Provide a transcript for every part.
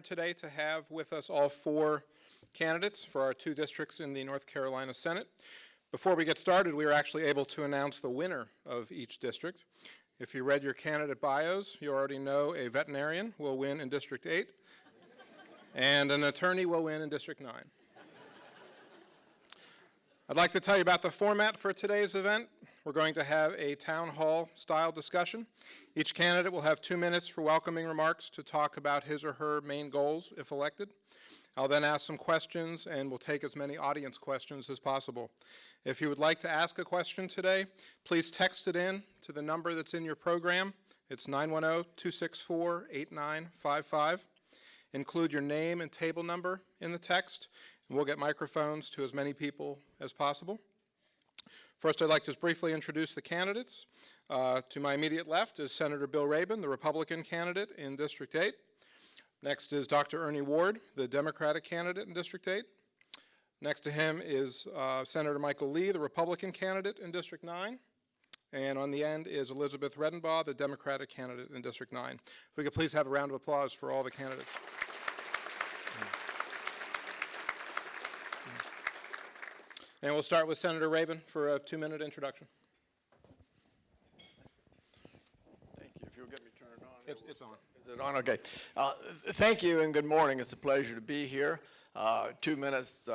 honored today to have with us all 4 candidates for our 2 districts in the North Carolina Senate. Before we get started, we were actually able to announce the winner of each district. If you read your candidate bios, you already know a veterinarian will win in District 8, and an attorney will win in District 9. I'd like to tell you about the format for today's event. We're going to have a town hall style discussion. Each candidate will have 2 minutes for welcoming remarks to talk about his or her main goals if elected. I'll then ask some questions and we'll take as many audience questions as possible. If you would like to ask a question today, please text it in to the number that's in your program. It's 910-264-8955. Include your name and table number in the text, and we'll get microphones to as many people as possible. First, I'd like to just briefly introduce the candidates. To my immediate left is Senator Bill Rabin, the Republican candidate in District 8. Next is Dr. Ernie Ward, the Democratic candidate in District 8. Next to him is Senator Michael Lee, the Republican candidate in District 9. And on the end is Elizabeth Redenbaugh, the Democratic candidate in District 9. If we could please have a round of applause for all the candidates. And we'll start with Senator Rabin for a 2-minute introduction. Thank you. If you'll get me turned on. It's on. Is it on? Okay. Thank you and good morning. It's a pleasure to be here. 2 minutes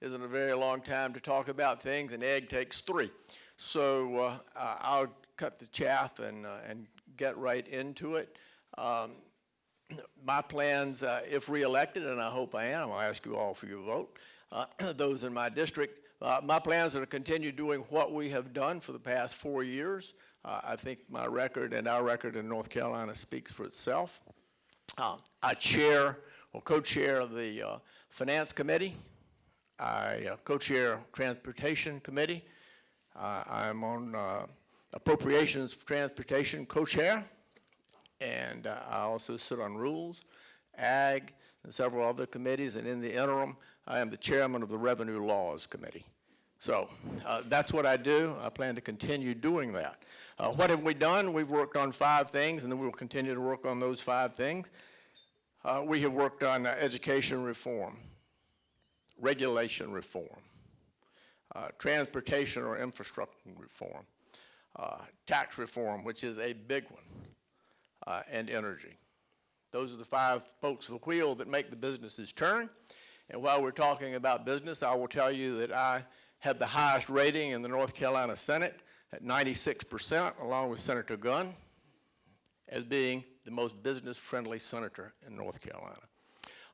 isn't a very long time to talk about things. An egg takes 3. So I'll cut the chaff and get right into it. My plans, if reelected, and I hope I am, I'll ask you all for your vote, those in my district. My plans are to continue doing what we have done for the past 4 years. I think my record and our record in North Carolina speaks for itself. I chair or co-chair the Finance Committee. I co-chair Transportation Committee. I'm on Appropriations for Transportation co-chair. And I also sit on Rules, Ag, and several other committees. And in the interim, I am the chairman of the Revenue Laws Committee. So that's what I do. I plan to continue doing that. What have we done? We've worked on 5 things, and then we'll continue to work on those 5 things. We have worked on education reform, regulation reform, transportation or infrastructure reform, tax reform, which is a big one, and energy. Those are the 5 spokes of the wheel that make the businesses turn. And while we're talking about business, I will tell you that I had the highest rating in the North Carolina Senate at 96%, along with Senator Gunn, as being the most business-friendly senator in North Carolina.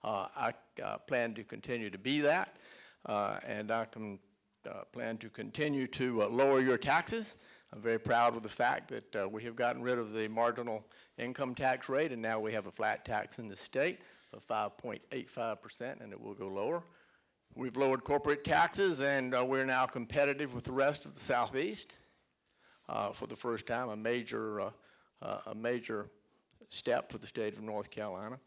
I plan to continue to be that, and I can plan to continue to lower your taxes. I'm very proud of the fact that we have gotten rid of the marginal income tax rate, and now we have a flat tax in the state of 5.85%, and it will go lower. We've lowered corporate taxes, and we're now competitive with the rest of the Southeast. For the first time, a major step for the state of North Carolina.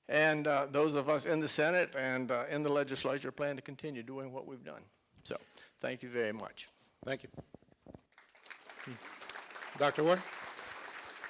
And those of us in the Senate and in the legislature plan to continue doing what we've done. So, thank you very much. Thank you. Dr. Ward?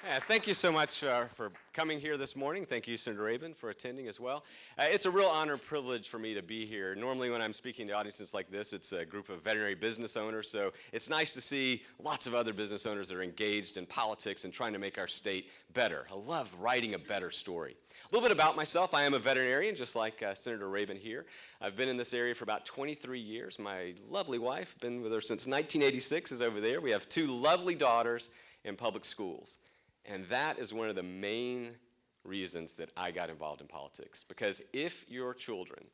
Yeah, thank you so much for coming here this morning. Thank you, Senator Rabin, for attending as well. It's a real honor and privilege for me to be here. Normally when I'm speaking to audiences like this, it's a group of veterinary business owners, so it's nice to see lots of other business owners that are engaged in politics and trying to make our state better. I love writing a better story. A little bit about myself. I am a veterinarian, just like Senator Rabin here. I've been in this area for about 23 years. My lovely wife, been with her since 1986, is over there. We have 2 lovely daughters in public schools. And that is one of the main reasons that I got involved in politics. Because if your children,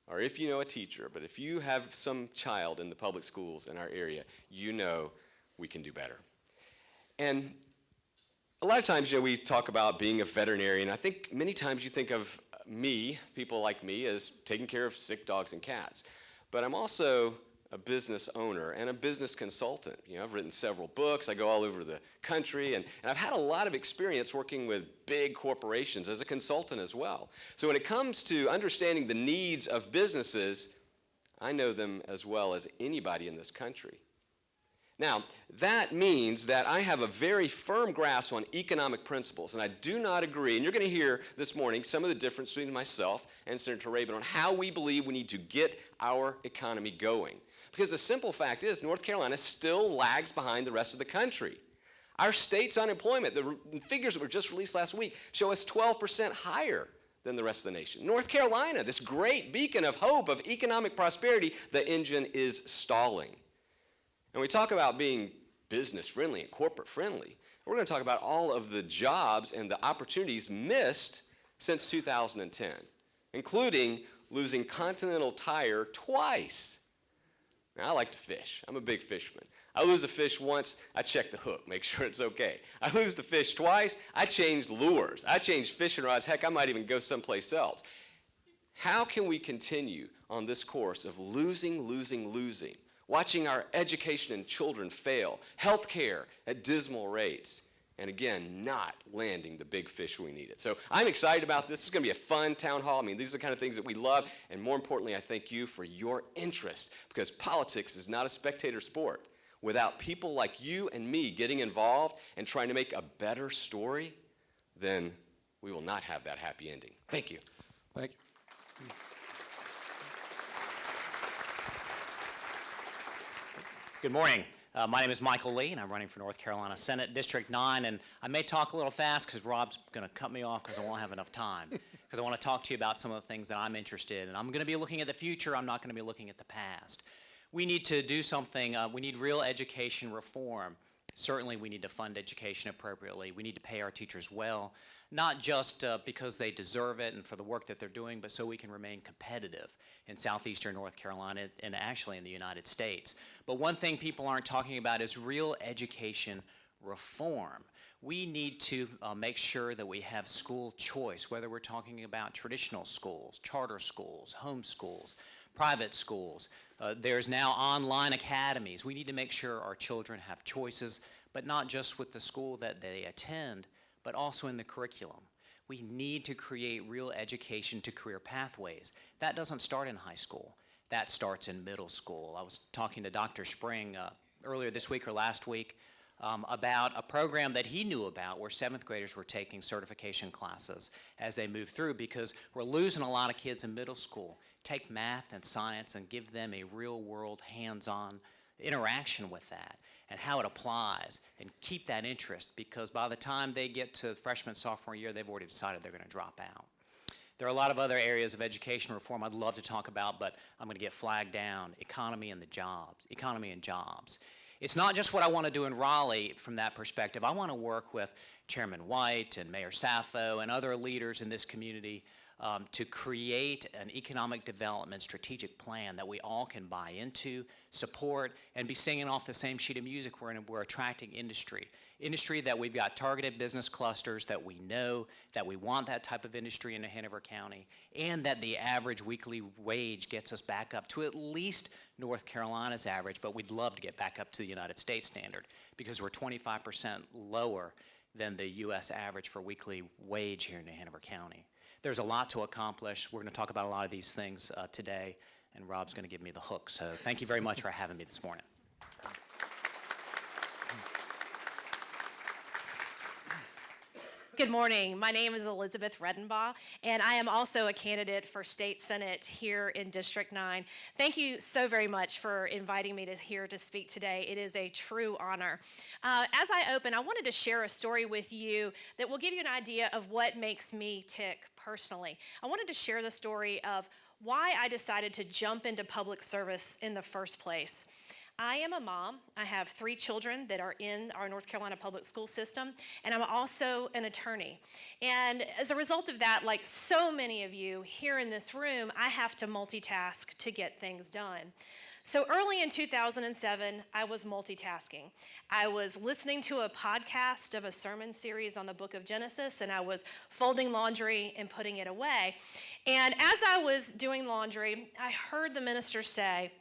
or if you know a teacher, but if you have some child in the public schools in our area, you know we can do better. And a lot of times, we talk about being a veterinarian. I think many times you think of me, people like me, as taking care of sick dogs and cats. But I'm also a business owner and a business consultant. I've written several books. I go all over the country, and I've had a lot of experience working with big corporations as a consultant as well. So when it comes to understanding the needs of businesses, I know them as well as anybody in this country. Now, that means that I have a very firm grasp on economic principles, and I do not agree, and you're going to hear this morning some of the difference between myself and Senator Rabin on how we believe we need to get our economy going. Because the simple fact is, North Carolina still lags behind the rest of the country. Our state's unemployment, the figures that were just released last week, show us 12% higher than the rest of the nation. North Carolina, this great beacon of hope, of economic prosperity, the engine is stalling. And we talk about being business friendly and corporate friendly. We're going to talk about all of the jobs and the opportunities missed since 2010, including losing Continental Tire twice. Now, I like to fish. I'm a big fisherman. I lose a fish once, I check the hook, make sure it's okay. I lose the fish twice, I change lures. I change fishing rods. Heck, I might even go someplace else. How can we continue on this course of losing, watching our education and children fail, health care at dismal rates, and again, not landing the big fish we needed? So I'm excited about this. It's going to be a fun town hall. I mean, these are the kind of things that we love, and more importantly, I thank you for your interest, because politics is not a spectator sport. Without people like you and me getting involved and trying to make a better story, then we will not have that happy ending. Thank you. Thank you. Good morning. My name is Michael Lee, and I'm running for North Carolina Senate District 9, and I may talk a little fast because Rob's going to cut me off because I won't have enough time, because I want to talk to you about some of the things that I'm interested in. I'm going to be looking at the future. I'm not going to be looking at the past. We need to do something. We need real education reform. Certainly, we need to fund education appropriately. We need to pay our teachers well, not just because they deserve it and for the work that they're doing, but so we can remain competitive in southeastern North Carolina and actually in the United States. But one thing people aren't talking about is real education reform. We need to make sure that we have school choice, whether we're talking about traditional schools, charter schools, home schools, private schools. There's now online academies. We need to make sure our children have choices, but not just with the school that they attend, but also in the curriculum. We need to create real education to career pathways. That doesn't start in high school. That starts in middle school. I was talking to Dr. Spring earlier this week or last week about a program that he knew about where 7th graders were taking certification classes as they move through, because we're losing a lot of kids in middle school. Take math and science and give them a real-world, hands-on interaction with that and how it applies, and keep that interest, because by the time they get to freshman, sophomore year, they've already decided they're going to drop out. There are a lot of other areas of education reform I'd love to talk about, but I'm going to get flagged down. Economy and jobs. It's not just what I want to do in Raleigh from that perspective. I want to work with Chairman White and Mayor Sappho and other leaders in this community to create an economic development strategic plan that we all can buy into, support, and be singing off the same sheet of music. We're attracting industry that we've got targeted business clusters, that we know that we want that type of industry in Hanover County, and that the average weekly wage gets us back up to at least North Carolina's average, but we'd love to get back up to the United States standard, because we're 25% lower than the U.S. average for weekly wage here in Hanover County. There's a lot to accomplish. We're going to talk about a lot of these things today, and Rob's going to give me the hook. So thank you very much for having me this morning. Good morning. My name is Elizabeth Redenbaugh, and I am also a candidate for State Senate here in District 9. Thank you so very much for inviting me here to speak today. It is a true honor. As I open, I wanted to share a story with you that will give you an idea of what makes me tick personally. I wanted to share the story of why I decided to jump into public service in the first place. I am a mom. I have 3 children that are in our North Carolina public school system, and I'm also an attorney. And as a result of that, like so many of you here in this room, I have to multitask to get things done. So early in 2007, I was multitasking. I was listening to a podcast of a sermon series on the book of Genesis, and I was folding laundry and putting it away. And as I was doing laundry, I heard the minister say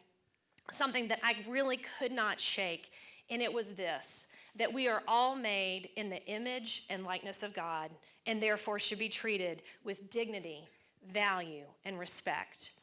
something that I really could not shake, and it was this: that we are all made in the image and likeness of God, and therefore should be treated with dignity, value, and respect.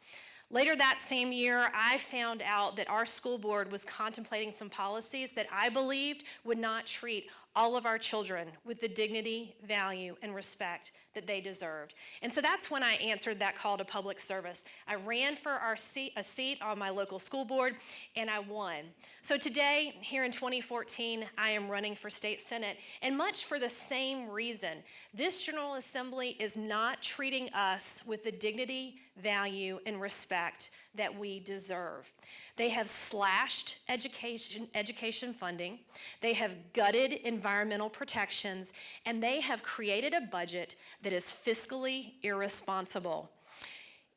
Later that same year, I found out that our school board was contemplating some policies that I believed would not treat all of our children with the dignity, value, and respect that they deserved. And so that's when I answered that call to public service. I ran for a seat on my local school board, and I won. So today, here in 2014, I am running for state senate, and much for the same reason. This General Assembly is not treating us with the dignity, value, and respect that we deserve. They have slashed education funding, they have gutted environmental protections, and they have created a budget that is fiscally irresponsible.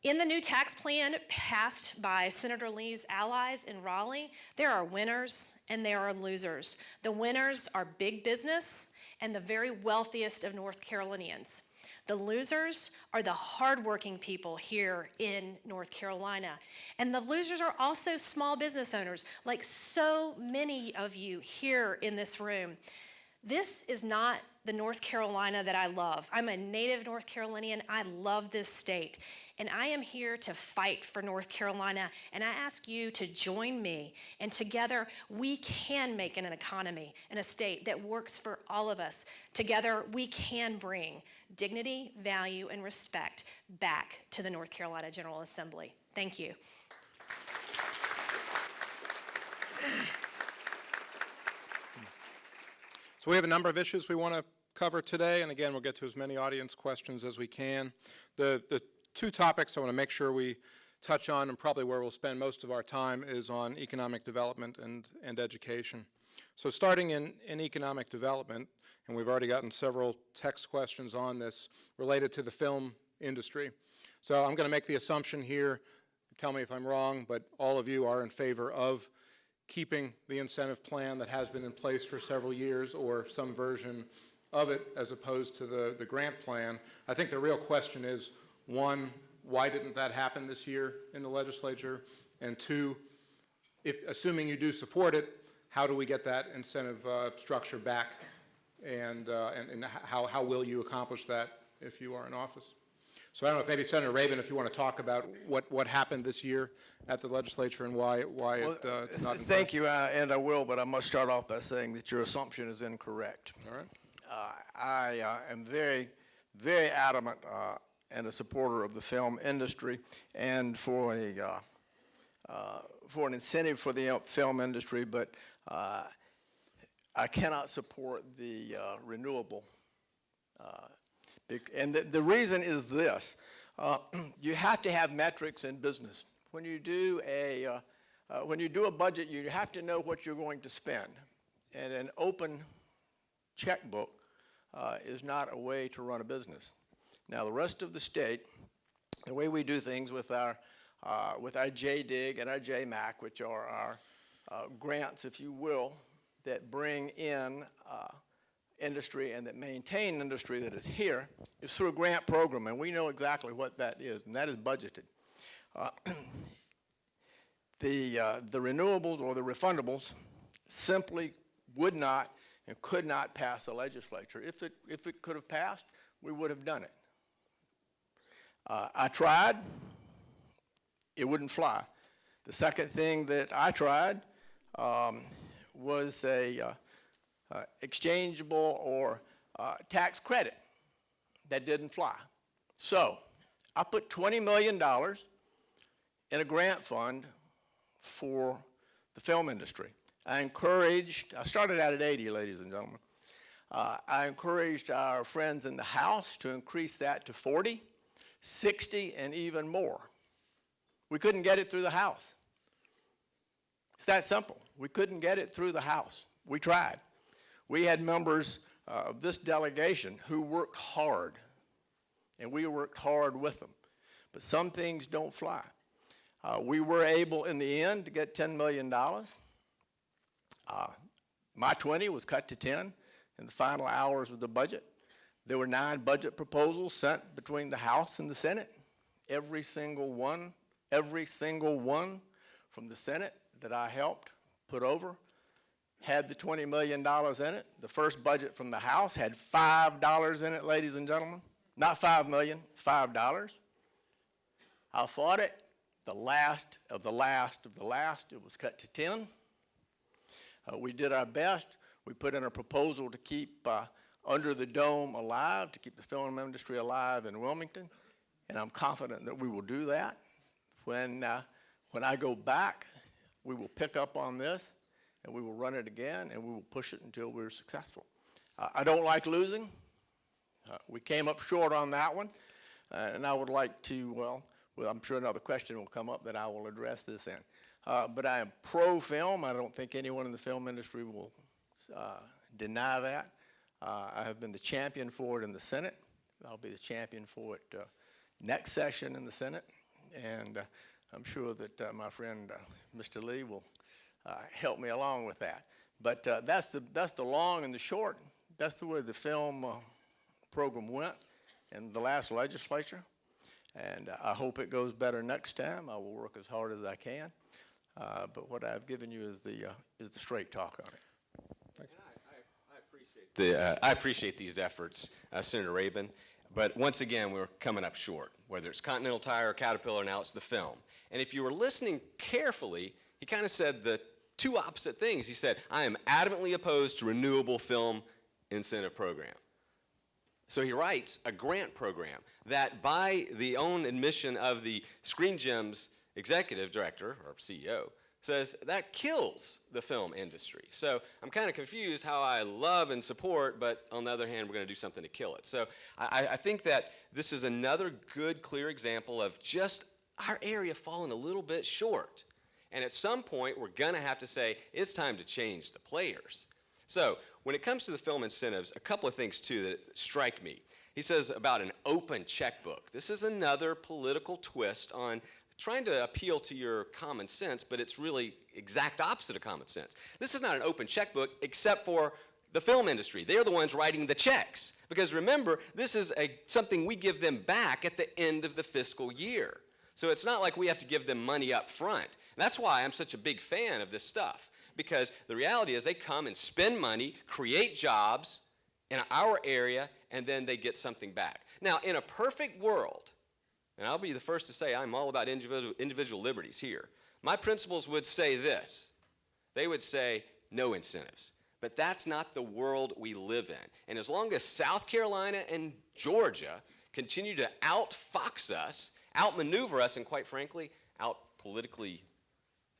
In the new tax plan passed by Senator Lee's allies in Raleigh, there are winners and there are losers. The winners are big business and the very wealthiest of North Carolinians. The losers are the hardworking people here in North Carolina. And the losers are also small business owners, like so many of you here in this room. This is not the North Carolina that I love. I'm a native North Carolinian. I love this state. And I am here to fight for North Carolina. And I ask you to join me. And together, we can make an economy and a state that works for all of us. Together, we can bring dignity, value, and respect back to the North Carolina General Assembly. Thank you. So we have a number of issues we want to cover today, and again, we'll get to as many audience questions as we can. The two topics I want to make sure we touch on, and probably where we'll spend most of our time, is on economic development and education. So starting in economic development, and we've already gotten several text questions on this related to the film industry. So I'm going to make the assumption here, tell me if I'm wrong, but all of you are in favor of keeping the incentive plan that has been in place for several years, or some version of it, as opposed to the grant plan. I think the real question is, one, why didn't that happen this year in the legislature? And two, assuming you do support it, how do we get that incentive structure back? And how will you accomplish that if you are in office? So I don't know, maybe Senator Rabin, if you want to talk about what happened this year at the legislature and why it's not in place. Thank you, and I will, but I must start off by saying that your assumption is incorrect. All right. I am very, very adamant and a supporter of the film industry, and for an incentive for the film industry, but I cannot support the renewable. And the reason is this. You have to have metrics in business. When you do a budget, you have to know what you're going to spend. And an open checkbook is not a way to run a business. Now, the rest of the state, the way we do things with our JDIG and our JMAC, which are our grants, if you will, that bring in industry and that maintain industry that is here, is through a grant program, and we know exactly what that is, and that is budgeted. The renewables or the refundables simply would not and could not pass the legislature. If it could have passed, we would have done it. I tried. It wouldn't fly. The second thing that I tried was a exchangeable or tax credit. That didn't fly. So I put $20 million in a grant fund for the film industry. I started out at 80, ladies and gentlemen. I encouraged our friends in the House to increase that to 40, 60, and even more. We couldn't get it through the House. It's that simple. We couldn't get it through the House. We tried. We had members of this delegation who worked hard, and we worked hard with them. But some things don't fly. We were able, in the end, to get $10 million. My 20 was cut to 10 in the final hours of the budget. There were 9 budget proposals sent between the House and the Senate. Every single one from the Senate that I helped put over had the $20 million in it. The first budget from the House had $5 in it, ladies and gentlemen. Not $5 million, $5. I fought it. the last of the last of the last. It was cut to 10. We did our best. We put in a proposal to keep Under the Dome alive, to keep the film industry alive in Wilmington, and I'm confident that we will do that. When I go back, we will pick up on this, and we will run it again, and we will push it until we're successful. I don't like losing. We came up short on that one, and I would like to, well, I'm sure another question will come up that I will address this in. But I am pro-film. I don't think anyone in the film industry will deny that. I have been the champion for it in the Senate. I'll be the champion for it next session in the Senate, and I'm sure that my friend Mr. Lee will help me along with that. But that's the long and the short. That's the way the film program went in the last legislature, and I hope it goes better next time. I will work as hard as I can, but what I've given you is the straight talk on it. Thanks. I appreciate these efforts, Senator Rabin, but once again, we're coming up short, whether it's Continental Tire or Caterpillar, now it's the film. And if you were listening carefully, he kind of said the two opposite things. He said, I am adamantly opposed to renewable film incentive program. So he writes a grant program that, by the own admission of the Screen Gems executive director, or CEO, says that kills the film industry. So I'm kind of confused how I love and support, but on the other hand, we're going to do something to kill it. So I think that this is another good, clear example of just our area falling a little bit short. And at some point, we're going to have to say, it's time to change the players. So when it comes to the film incentives, a couple of things, too, that strike me. He says about an open checkbook. This is another political twist on trying to appeal to your common sense, but it's really exact opposite of common sense. This is not an open checkbook except for the film industry. They're the ones writing the checks. Because remember, this is something we give them back at the end of the fiscal year. So it's not like we have to give them money up front. And that's why I'm such a big fan of this stuff. Because the reality is they come and spend money, create jobs in our area, and then they get something back. Now, in a perfect world, and I'll be the first to say I'm all about individual liberties here, my principles would say this. They would say no incentives. But that's not the world we live in. And as long as South Carolina and Georgia continue to outfox us, outmaneuver us, and quite frankly, out-politically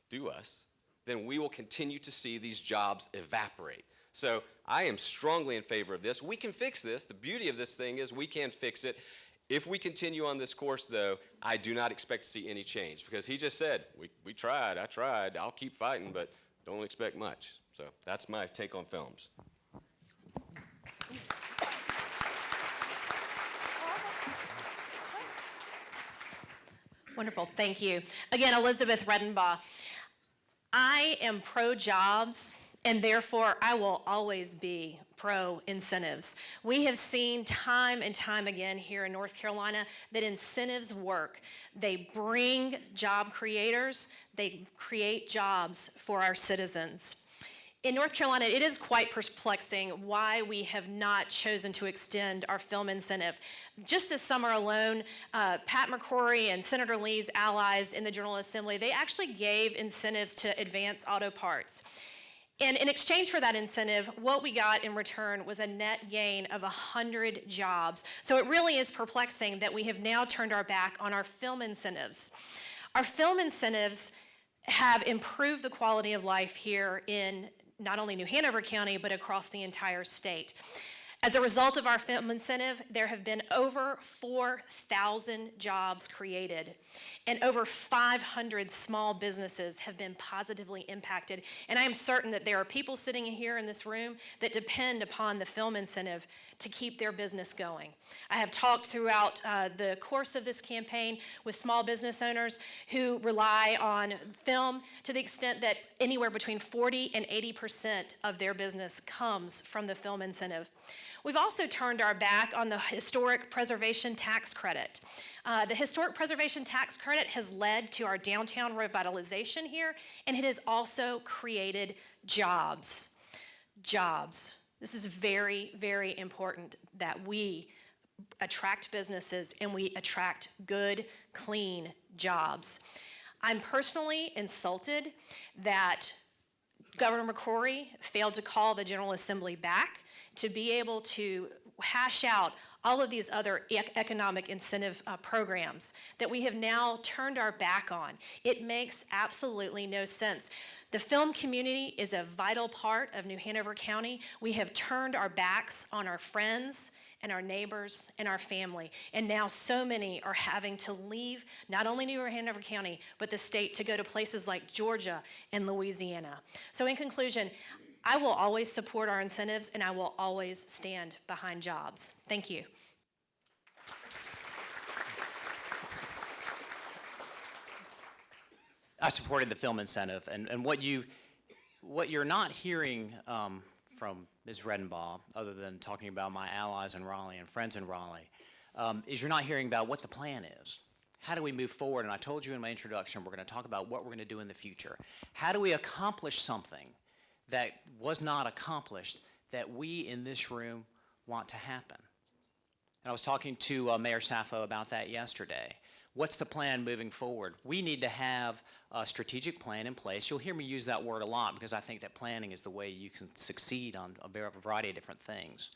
do us, then we will continue to see these jobs evaporate. So I am strongly in favor of this. We can fix this. The beauty of this thing is we can fix it. If we continue on this course, though, I do not expect to see any change, because he just said, we tried, I tried, I'll keep fighting, but don't expect much. So that's my take on films. Wonderful, thank you. Again, Elizabeth Redenbaugh. I am pro-jobs, and therefore I will always be pro-incentives. We have seen time and time again here in North Carolina that incentives work. They bring job creators, they create jobs for our citizens. In North Carolina, it is quite perplexing why we have not chosen to extend our film incentive. Just this summer alone, Pat McCrory and Senator Lee's allies in the General Assembly, they actually gave incentives to Advance Auto Parts. And in exchange for that incentive, what we got in return was a net gain of 100 jobs. So it really is perplexing that we have now turned our back on our film incentives. Our film incentives have improved the quality of life here in not only New Hanover County, but across the entire state. As a result of our film incentive, there have been over 4,000 jobs created, and over 500 small businesses have been positively impacted. And I am certain that there are people sitting here in this room that depend upon the film incentive to keep their business going. I have talked throughout the course of this campaign with small business owners who rely on film to the extent that anywhere between 40 and 80% of their business comes from the film incentive. We've also turned our back on the Historic Preservation Tax Credit. The Historic Preservation Tax Credit has led to our downtown revitalization here, and it has also created jobs. Jobs. This is very, very important that we attract businesses and we attract good, clean jobs. I'm personally insulted that Governor McCrory failed to call the General Assembly back to be able to hash out all of these other economic incentive programs that we have now turned our back on. It makes absolutely no sense. The film community is a vital part of New Hanover County. We have turned our backs on our friends and our neighbors and our family. And now so many are having to leave not only New Hanover County, but the state to go to places like Georgia and Louisiana. So in conclusion, I will always support our incentives and I will always stand behind jobs. Thank you. I supported the film incentive, and what you're not hearing from Ms. Redenbaugh, other than talking about my allies in Raleigh and friends in Raleigh, is you're not hearing about what the plan is. How do we move forward? And I told you in my introduction, we're going to talk about what we're going to do in the future. How do we accomplish something that was not accomplished that we in this room want to happen? And I was talking to Mayor Saffo about that yesterday. What's the plan moving forward? We need to have a strategic plan in place. You'll hear me use that word a lot because I think that planning is the way you can succeed on a variety of different things.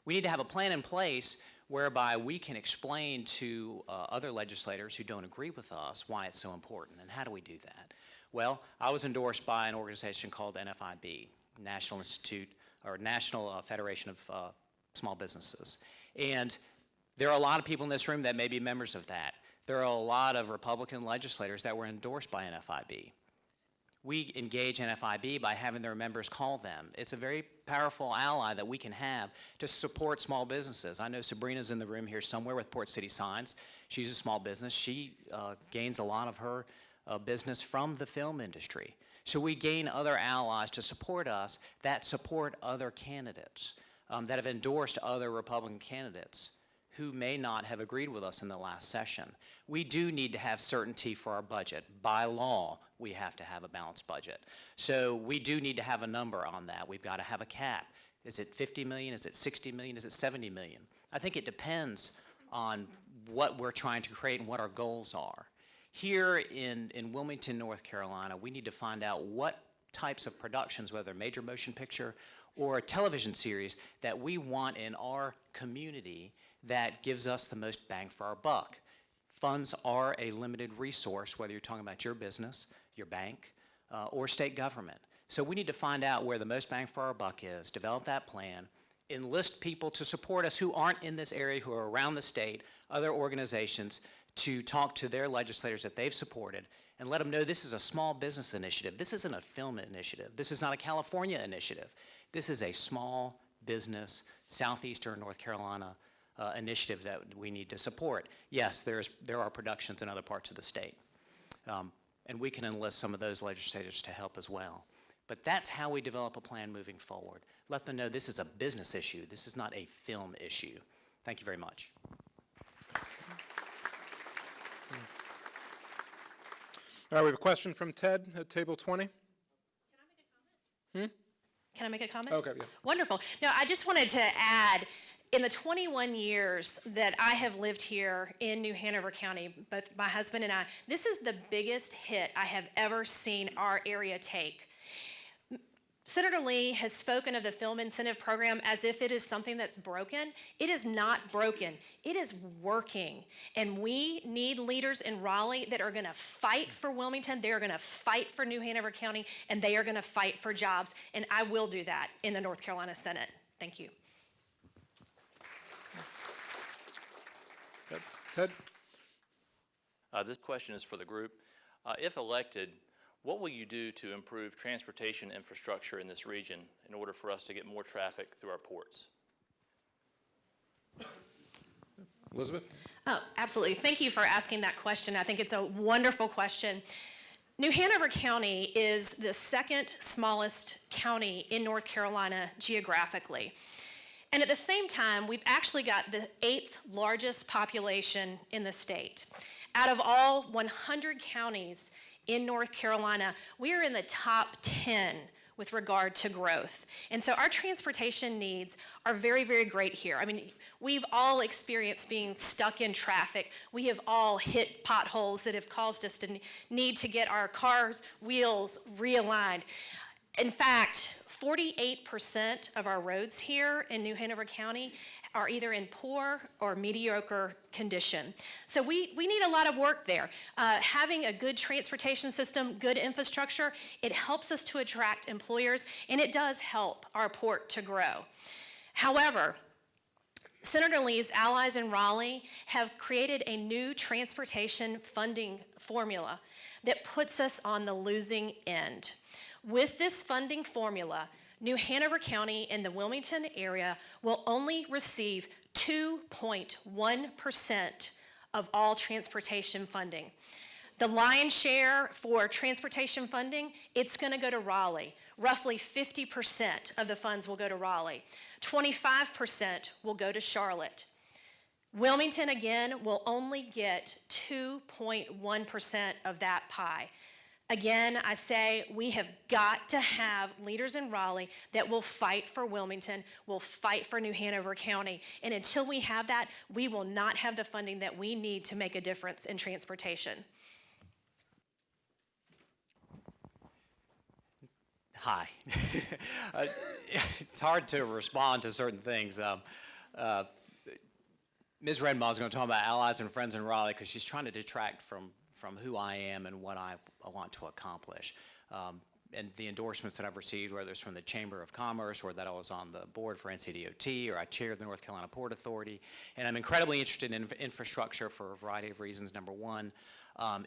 We need to have a plan in place whereby we can explain to other legislators who don't agree with us why it's so important. And how do we do that? Well, I was endorsed by an organization called NFIB, National Institute or National Federation of Small Businesses. And there are a lot of people in this room that may be members of that. There are a lot of Republican legislators that were endorsed by NFIB. We engage NFIB by having their members call them. It's a very powerful ally that we can have to support small businesses. I know Sabrina's in the room here somewhere with Port City Signs. She's a small business. She gains a lot of her business from the film industry. So we gain other allies to support us that support other candidates, that have endorsed other Republican candidates who may not have agreed with us in the last session. We do need to have certainty for our budget. By law, we have to have a balanced budget. So we do need to have a number on that. We've got to have a cap. Is it 50 million? Is it 60 million? Is it 70 million? I think it depends on what we're trying to create and what our goals are. Here in Wilmington, North Carolina, we need to find out what types of productions, whether major motion picture or a television series, that we want in our community that gives us the most bang for our buck. Funds are a limited resource, whether you're talking about your business, your bank, or state government. So we need to find out where the most bang for our buck is, develop that plan, enlist people to support us who aren't in this area, who are around the state, other organizations, to talk to their legislators that they've supported and let them know this is a small business initiative. This isn't a film initiative. This is not a California initiative. This is a small business, southeastern North Carolina initiative that we need to support. Yes, there are productions in other parts of the state. And we can enlist some of those legislators to help as well. But that's how we develop a plan moving forward. Let them know this is a business issue. This is not a film issue. Thank you very much. All right, we have a question from Ted at table 20. Can I make a comment? Okay, yeah. Wonderful. Now, I just wanted to add, in the 21 years that I have lived here in New Hanover County, both my husband and I, this is the biggest hit I have ever seen our area take. Senator Lee has spoken of the film incentive program as if it is something that's broken. It is not broken. It is working. And we need leaders in Raleigh that are going to fight for Wilmington. They are going to fight for New Hanover County, and they are going to fight for jobs. And I will do that in the North Carolina Senate. Thank you. Ted? This question is for the group. If elected, what will you do to improve transportation infrastructure in this region in order for us to get more traffic through our ports? Elizabeth? Oh, absolutely. Thank you for asking that question. I think it's a wonderful question. New Hanover County is the second smallest county in North Carolina geographically. And at the same time, we've actually got the 8th largest population in the state. Out of all 100 counties in North Carolina, we are in the top 10 with regard to growth. And so our transportation needs are very, very great here. I mean, we've all experienced being stuck in traffic. We have all hit potholes that have caused us to need to get our cars' wheels realigned. In fact, 48% of our roads here in New Hanover County are either in poor or mediocre condition. So we need a lot of work there. Having a good transportation system, good infrastructure, it helps us to attract employers, and it does help our port to grow. However, Senator Lee's allies in Raleigh have created a new transportation funding formula that puts us on the losing end. With this funding formula, New Hanover County and the Wilmington area will only receive 2.1% of all transportation funding. The lion's share for transportation funding, it's going to go to Raleigh. Roughly 50% of the funds will go to Raleigh. 25% will go to Charlotte. Wilmington, again, will only get 2.1% of that pie. Again, I say we have got to have leaders in Raleigh that will fight for Wilmington, will fight for New Hanover County. And until we have that, we will not have the funding that we need to make a difference in transportation. Hi. It's hard to respond to certain things. Ms. Redenbaugh is going to talk about allies and friends in Raleigh because she's trying to detract from who I am and what I want to accomplish. And the endorsements that I've received, whether it's from the Chamber of Commerce or that I was on the board for NCDOT or I chaired the North Carolina Port Authority. And I'm incredibly interested in infrastructure for a variety of reasons. Number one,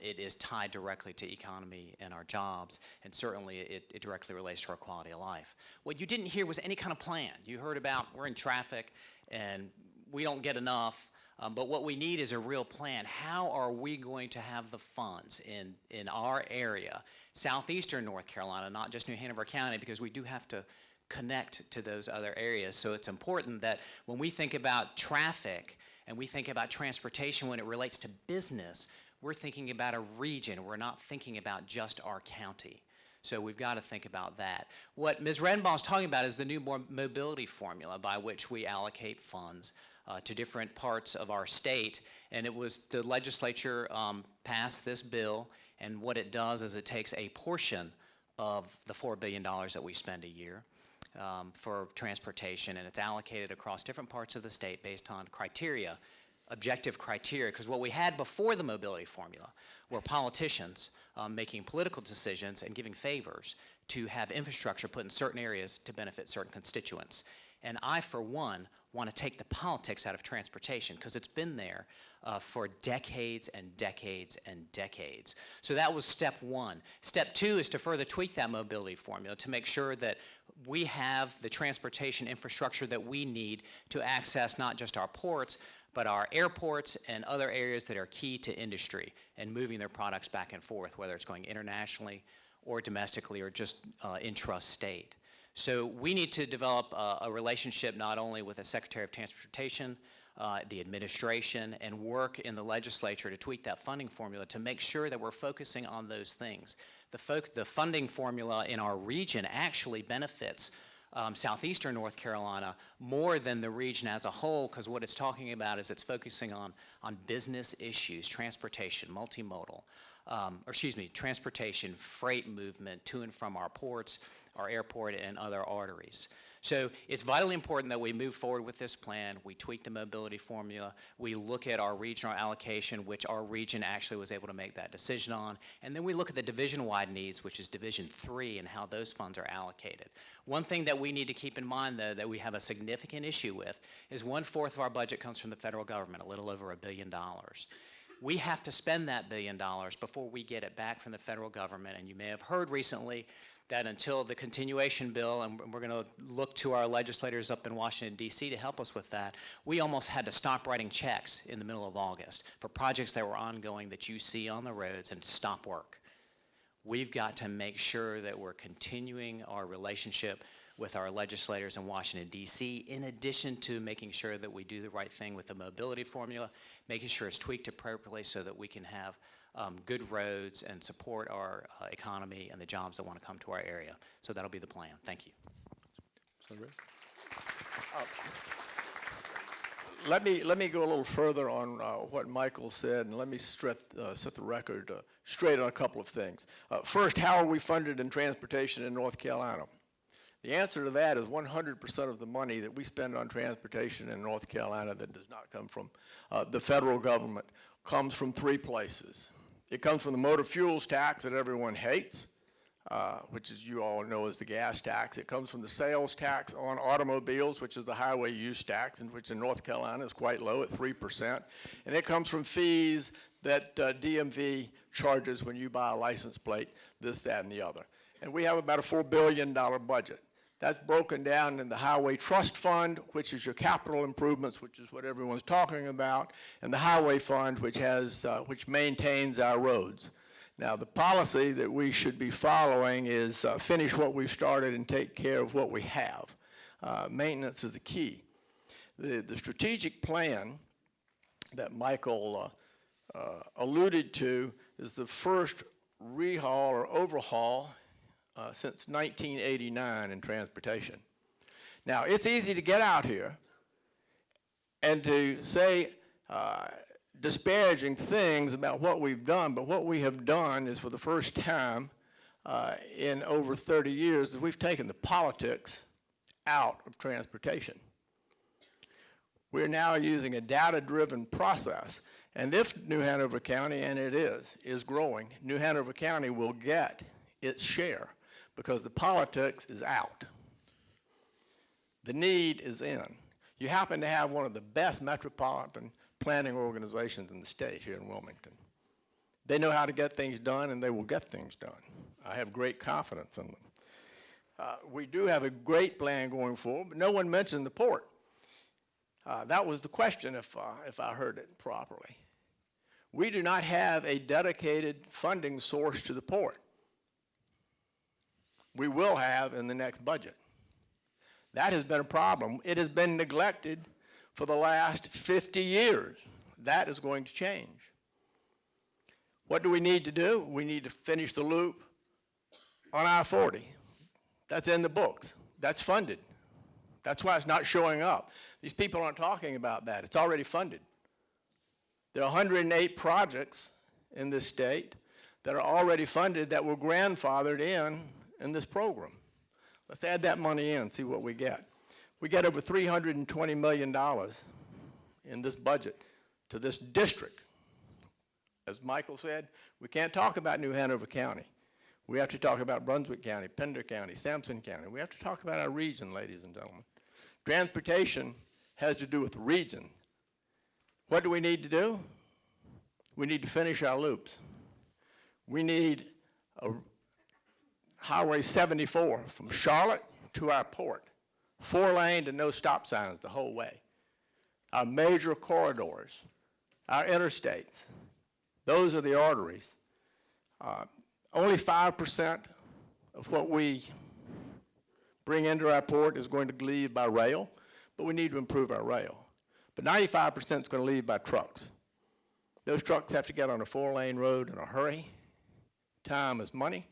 it is tied directly to economy and our jobs, and certainly it directly relates to our quality of life. What you didn't hear was any kind of plan. You heard about we're in traffic and we don't get enough. But what we need is a real plan. How are we going to have the funds in our area, southeastern North Carolina, not just New Hanover County, because we do have to connect to those other areas. So it's important that when we think about traffic and we think about transportation when it relates to business, we're thinking about a region. We're not thinking about just our county. So we've got to think about that. What Ms. Redenbaugh is talking about is the new mobility formula by which we allocate funds to different parts of our state. And it was the legislature passed this bill, and what it does is it takes a portion of the $4 billion that we spend a year for transportation, and it's allocated across different parts of the state based on criteria, objective criteria, because what we had before the mobility formula were politicians making political decisions and giving favors to have infrastructure put in certain areas to benefit certain constituents. And I, for one, want to take the politics out of transportation because it's been there for decades and decades and decades. So that was step one. Step two is to further tweak that mobility formula to make sure that we have the transportation infrastructure that we need to access not just our ports, but our airports and other areas that are key to industry and moving their products back and forth, whether it's going internationally or domestically or just intrastate. So we need to develop a relationship not only with the Secretary of Transportation, the administration, and work in the legislature to tweak that funding formula to make sure that we're focusing on those things. The funding formula in our region actually benefits southeastern North Carolina more than the region as a whole, because what it's talking about is it's focusing on business issues, transportation, multimodal, transportation, freight movement to and from our ports, our airport, and other arteries. So it's vitally important that we move forward with this plan. We tweak the mobility formula. We look at our regional allocation, which our region actually was able to make that decision on. And then we look at the division-wide needs, which is Division 3, and how those funds are allocated. One thing that we need to keep in mind, though, that we have a significant issue with is 1/4 of our budget comes from the federal government, a little over $1 billion. We have to spend that $1 billion before we get it back from the federal government. And you may have heard recently that until the continuation bill, and we're going to look to our legislators up in Washington, D.C. to help us with that, we almost had to stop writing checks in the middle of August for projects that were ongoing that you see on the roads and stop work. We've got to make sure that we're continuing our relationship with our legislators in Washington, D.C., in addition to making sure that we do the right thing with the mobility formula, making sure it's tweaked appropriately so that we can have good roads and support our economy and the jobs that want to come to our area. So that'll be the plan. Thank you. Senator Ray? Let me go a little further on what Michael said, and let me set the record straight on a couple of things. First, how are we funded in transportation in North Carolina? The answer to that is 100% of the money that we spend on transportation in North Carolina that does not come from the federal government comes from three places. It comes from the motor fuels tax that everyone hates, which, as you all know, is the gas tax. It comes from the sales tax on automobiles, which is the highway use tax, and which in North Carolina is quite low at 3%. And it comes from fees that DMV charges when you buy a license plate, this, that, and the other. And we have about a $4 billion budget. That's broken down in the Highway Trust Fund, which is your capital improvements, which is what everyone's talking about, and the Highway Fund, which maintains our roads. Now, the policy that we should be following is finish what we've started and take care of what we have. Maintenance is the key. The strategic plan that Michael alluded to is the first rehaul or overhaul since 1989 in transportation. Now, it's easy to get out here and to say disparaging things about what we've done, but what we have done is, for the first time in over 30 years, is we've taken the politics out of transportation. We're now using a data-driven process, and if New Hanover County, and it is growing, New Hanover County will get its share because the politics is out. The need is in. You happen to have one of the best metropolitan planning organizations in the state here in Wilmington. They know how to get things done, and they will get things done. I have great confidence in them. We do have a great plan going forward, but no one mentioned the port. That was the question, if I heard it properly. We do not have a dedicated funding source to the port. We will have in the next budget. That has been a problem. It has been neglected for the last 50 years. That is going to change. What do we need to do? We need to finish the loop on I-40. That's in the books. That's funded. That's why it's not showing up. These people aren't talking about that. It's already funded. There are 108 projects in this state that are already funded that were grandfathered in this program. Let's add that money in and see what we get. We get over $320 million in this budget to this district. As Michael said, we can't talk about New Hanover County. We have to talk about Brunswick County, Pender County, Sampson County. We have to talk about our region, ladies and gentlemen. Transportation has to do with the region. What do we need to do? We need to finish our loops. We need a Highway 74 from Charlotte to our port, 4-lane and no stop signs the whole way. Our major corridors, our interstates, those are the arteries. Only 5% of what we bring into our port is going to leave by rail, but we need to improve our rail. But 95% is going to leave by trucks. Those trucks have to get on a 4-lane road in a hurry. Time is money.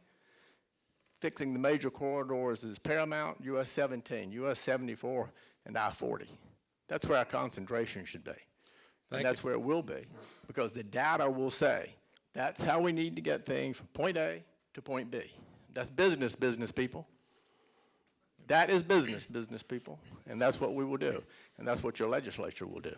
Fixing the major corridors is paramount. US 17, US 74, and I-40. That's where our concentration should be. And that's where it will be, because the data will say that's how we need to get things from point A to point B. That's business, business people. That is business, business people, and that's what we will do, and that's what your legislature will do.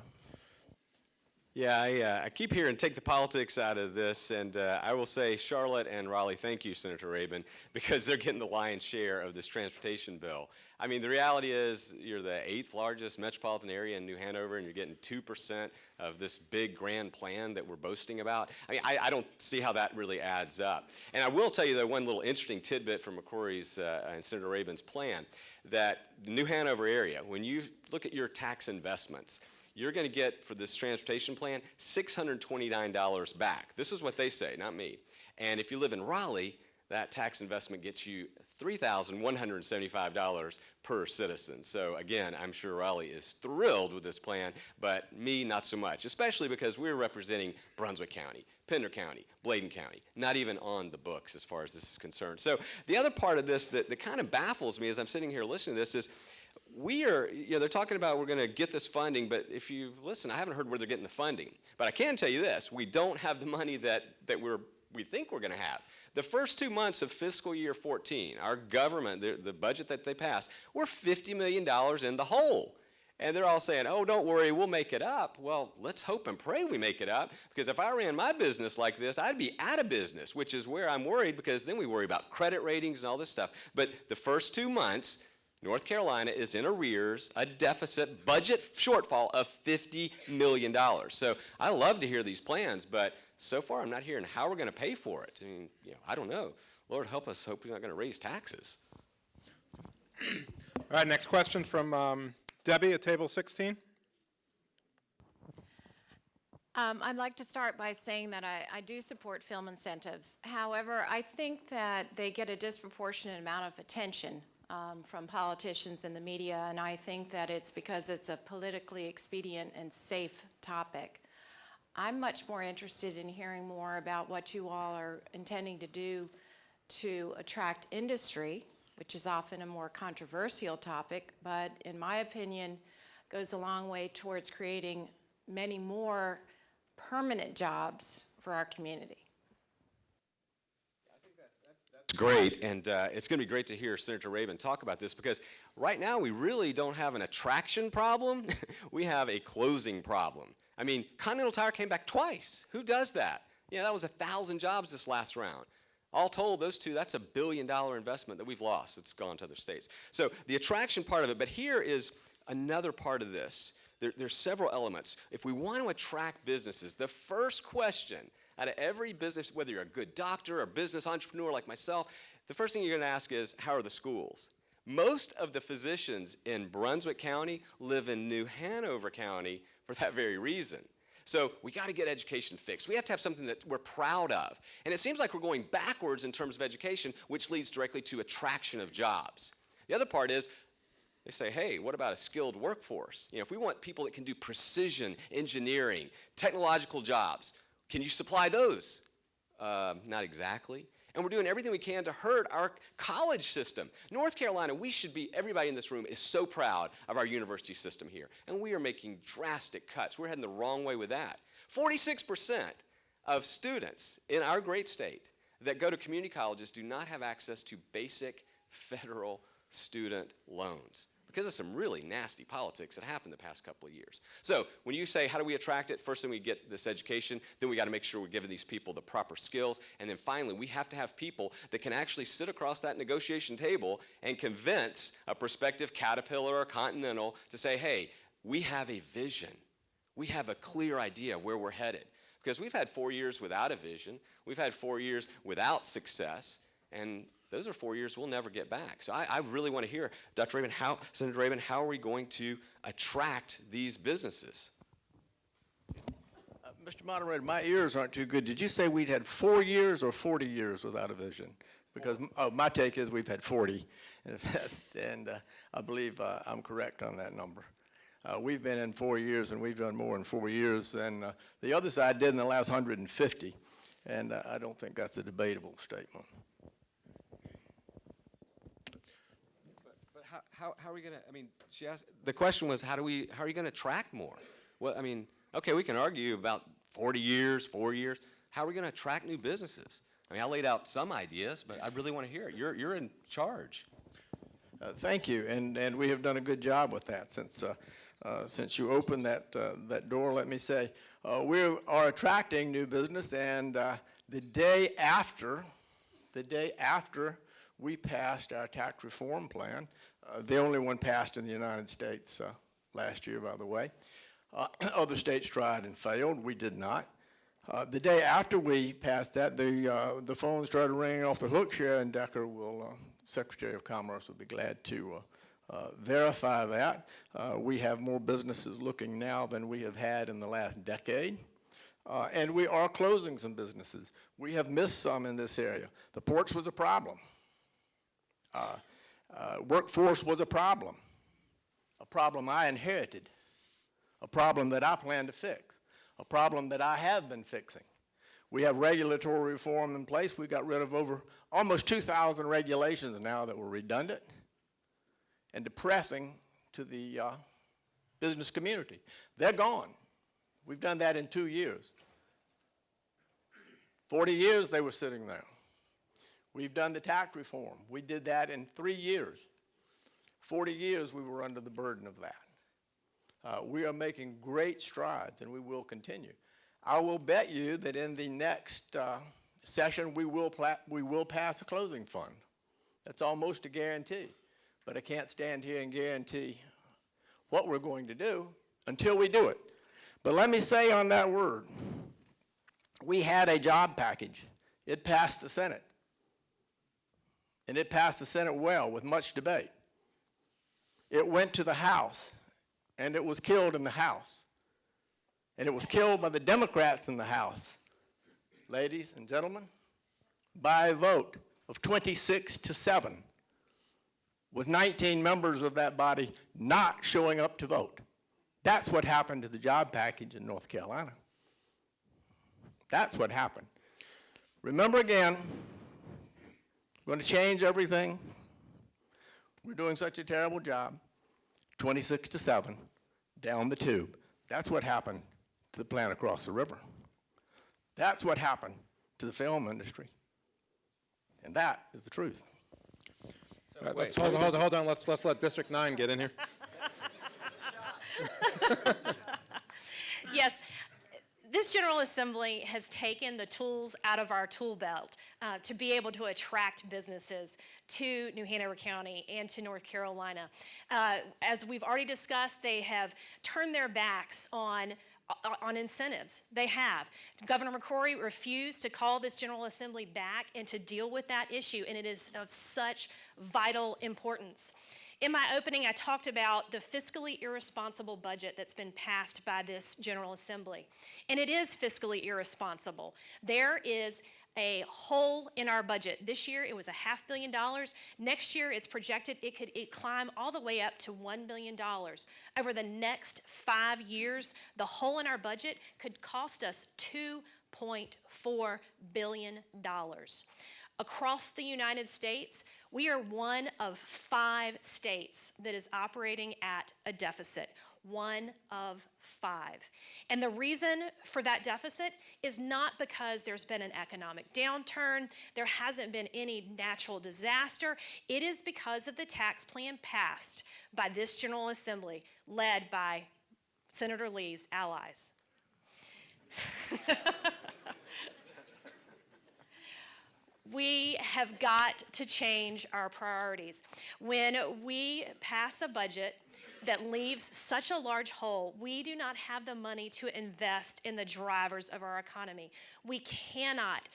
Yeah, I keep hearing take the politics out of this, and I will say Charlotte and Raleigh, thank you, Senator Rabin, because they're getting the lion's share of this transportation bill. I mean, the reality is you're the 8th largest metropolitan area in New Hanover, and you're getting 2% of this big grand plan that we're boasting about. I mean, I don't see how that really adds up. And I will tell you, though, one little interesting tidbit from McCrory's and Senator Rabin's plan, that the New Hanover area, when you look at your tax investments, you're going to get, for this transportation plan, $629 back. This is what they say, not me. And if you live in Raleigh, that tax investment gets you $3,175 per citizen. So again, I'm sure Raleigh is thrilled with this plan, but me, not so much, especially because we're representing Brunswick County, Pender County, Bladen County, not even on the books as far as this is concerned. So the other part of this that kind of baffles me as I'm sitting here listening to this is they're talking about we're going to get this funding, but if you listen, I haven't heard where they're getting the funding. But I can tell you this, we don't have the money that we think we're going to have. The first 2 months of fiscal year 14, our government, the budget that they passed, we're $50 million in the hole. And they're all saying, oh, don't worry, we'll make it up. Well, let's hope and pray we make it up, because if I ran my business like this, I'd be out of business, which is where I'm worried, because then we worry about credit ratings and all this stuff. But the first 2 months, North Carolina is in arrears, a deficit, budget shortfall of $50 million. So I love to hear these plans, but so far I'm not hearing how we're going to pay for it. I mean, I don't know. Lord help us, hope we're not going to raise taxes. All right, next question from Debbie at table 16. I'd like to start by saying that I do support film incentives. However, I think that they get a disproportionate amount of attention from politicians and the media, and I think that it's because it's a politically expedient and safe topic. I'm much more interested in hearing more about what you all are intending to do to attract industry, which is often a more controversial topic, but in my opinion, goes a long way towards creating many more permanent jobs for our community. That's great, and it's going to be great to hear Senator Rabin talk about this, because right now we really don't have an attraction problem. We have a closing problem. I mean, Continental Tire came back twice. Who does that? That was 1,000 jobs this last round. All told, those two, that's $1 billion investment that we've lost. It's gone to other states. So the attraction part of it, but here is another part of this. There's several elements. If we want to attract businesses, the first question out of every business, whether you're a good doctor or business entrepreneur like myself, the first thing you're going to ask is, how are the schools? Most of the physicians in Brunswick County live in New Hanover County for that very reason. So we got to get education fixed. We have to have something that we're proud of. And it seems like we're going backwards in terms of education, which leads directly to attraction of jobs. The other part is, they say, hey, what about a skilled workforce? If we want people that can do precision engineering, technological jobs, can you supply those? Not exactly. And we're doing everything we can to hurt our college system. North Carolina, everybody in this room is so proud of our university system here. And we are making drastic cuts. We're heading the wrong way with that. 46% of students in our great state that go to community colleges do not have access to basic federal student loans, because of some really nasty politics that happened the past couple of years. So when you say, how do we attract it? First thing, we get this education. Then we got to make sure we're giving these people the proper skills. And then finally, we have to have people that can actually sit across that negotiation table and convince a prospective Caterpillar or Continental to say, hey, we have a vision. We have a clear idea where we're headed. Because we've had 4 years without a vision. We've had 4 years without success. And those are 4 years we'll never get back. So I really want to hear, Dr. Rabin, Senator Rabin, how are we going to attract these businesses? Mr. Moderator, my ears aren't too good. Did you say we'd had 4 years or 40 years without a vision? Because my take is we've had 40, and I believe I'm correct on that number. We've been in 4 years, and we've done more in 4 years than the other side did in the last 150, and I don't think that's a debatable statement. How are we going to, she asked, the question was, how are you going to attract more? Well, okay, we can argue about 40 years, 4 years. How are we going to attract new businesses? I laid out some ideas, but I really want to hear it. You're in charge. Thank you, and we have done a good job with that since you opened that door. Let me say, we are attracting new business, and the day after we passed our tax reform plan, the only one passed in the United States last year, by the way. Other states tried and failed. We did not. The day after we passed that, the phone started ringing off the hook. Sharon Decker, Secretary of Commerce, will be glad to verify that. We have more businesses looking now than we have had in the last decade. And we are closing some businesses. We have missed some in this area. The ports was a problem. Workforce was a problem I inherited, a problem that I plan to fix, a problem that I have been fixing. We have regulatory reform in place. We got rid of almost 2,000 regulations now that were redundant and depressing to the business community. They're gone. We've done that in 2 years. 40 years they were sitting there. We've done the tax reform. We did that in 3 years. 40 years we were under the burden of that. We are making great strides, and we will continue. I will bet you that in the next session we will pass a closing fund. That's almost a guarantee. But I can't stand here and guarantee what we're going to do until we do it. But let me say on that word, we had a job package. It passed the Senate. And it passed the Senate well with much debate. It went to the House, and it was killed in the House. And it was killed by the Democrats in the House, ladies and gentlemen, by a vote of 26-7, with 19 members of that body not showing up to vote. That's what happened to the job package in North Carolina. That's what happened. Remember again, we're going to change everything. We're doing such a terrible job. 26-7, down the tube. That's what happened to the plant across the river. That's what happened to the film industry. And that is the truth. Let's hold on. Let's let District 9 get in here. Yes. This General Assembly has taken the tools out of our tool belt to be able to attract businesses to New Hanover County and to North Carolina. As we've already discussed, they have turned their backs on incentives. They have. Governor McCrory refused to call this General Assembly back and to deal with that issue, and it is of such vital importance. In my opening, I talked about the fiscally irresponsible budget that's been passed by this General Assembly. And it is fiscally irresponsible. There is a hole in our budget. This year, it was $500 million. Next year, it's projected it could climb all the way up to $1 billion. Over the next 5 years, the hole in our budget could cost us $2.4 billion. Across the United States, we are one of 5 states that is operating at a deficit. 1 of 5. And the reason for that deficit is not because there's been an economic downturn, there hasn't been any natural disaster. It is because of the tax plan passed by this General Assembly, led by Senator Lee's allies. We have got to change our priorities. When we pass a budget that leaves such a large hole, we do not have the money to invest in the drivers of our economy. We cannot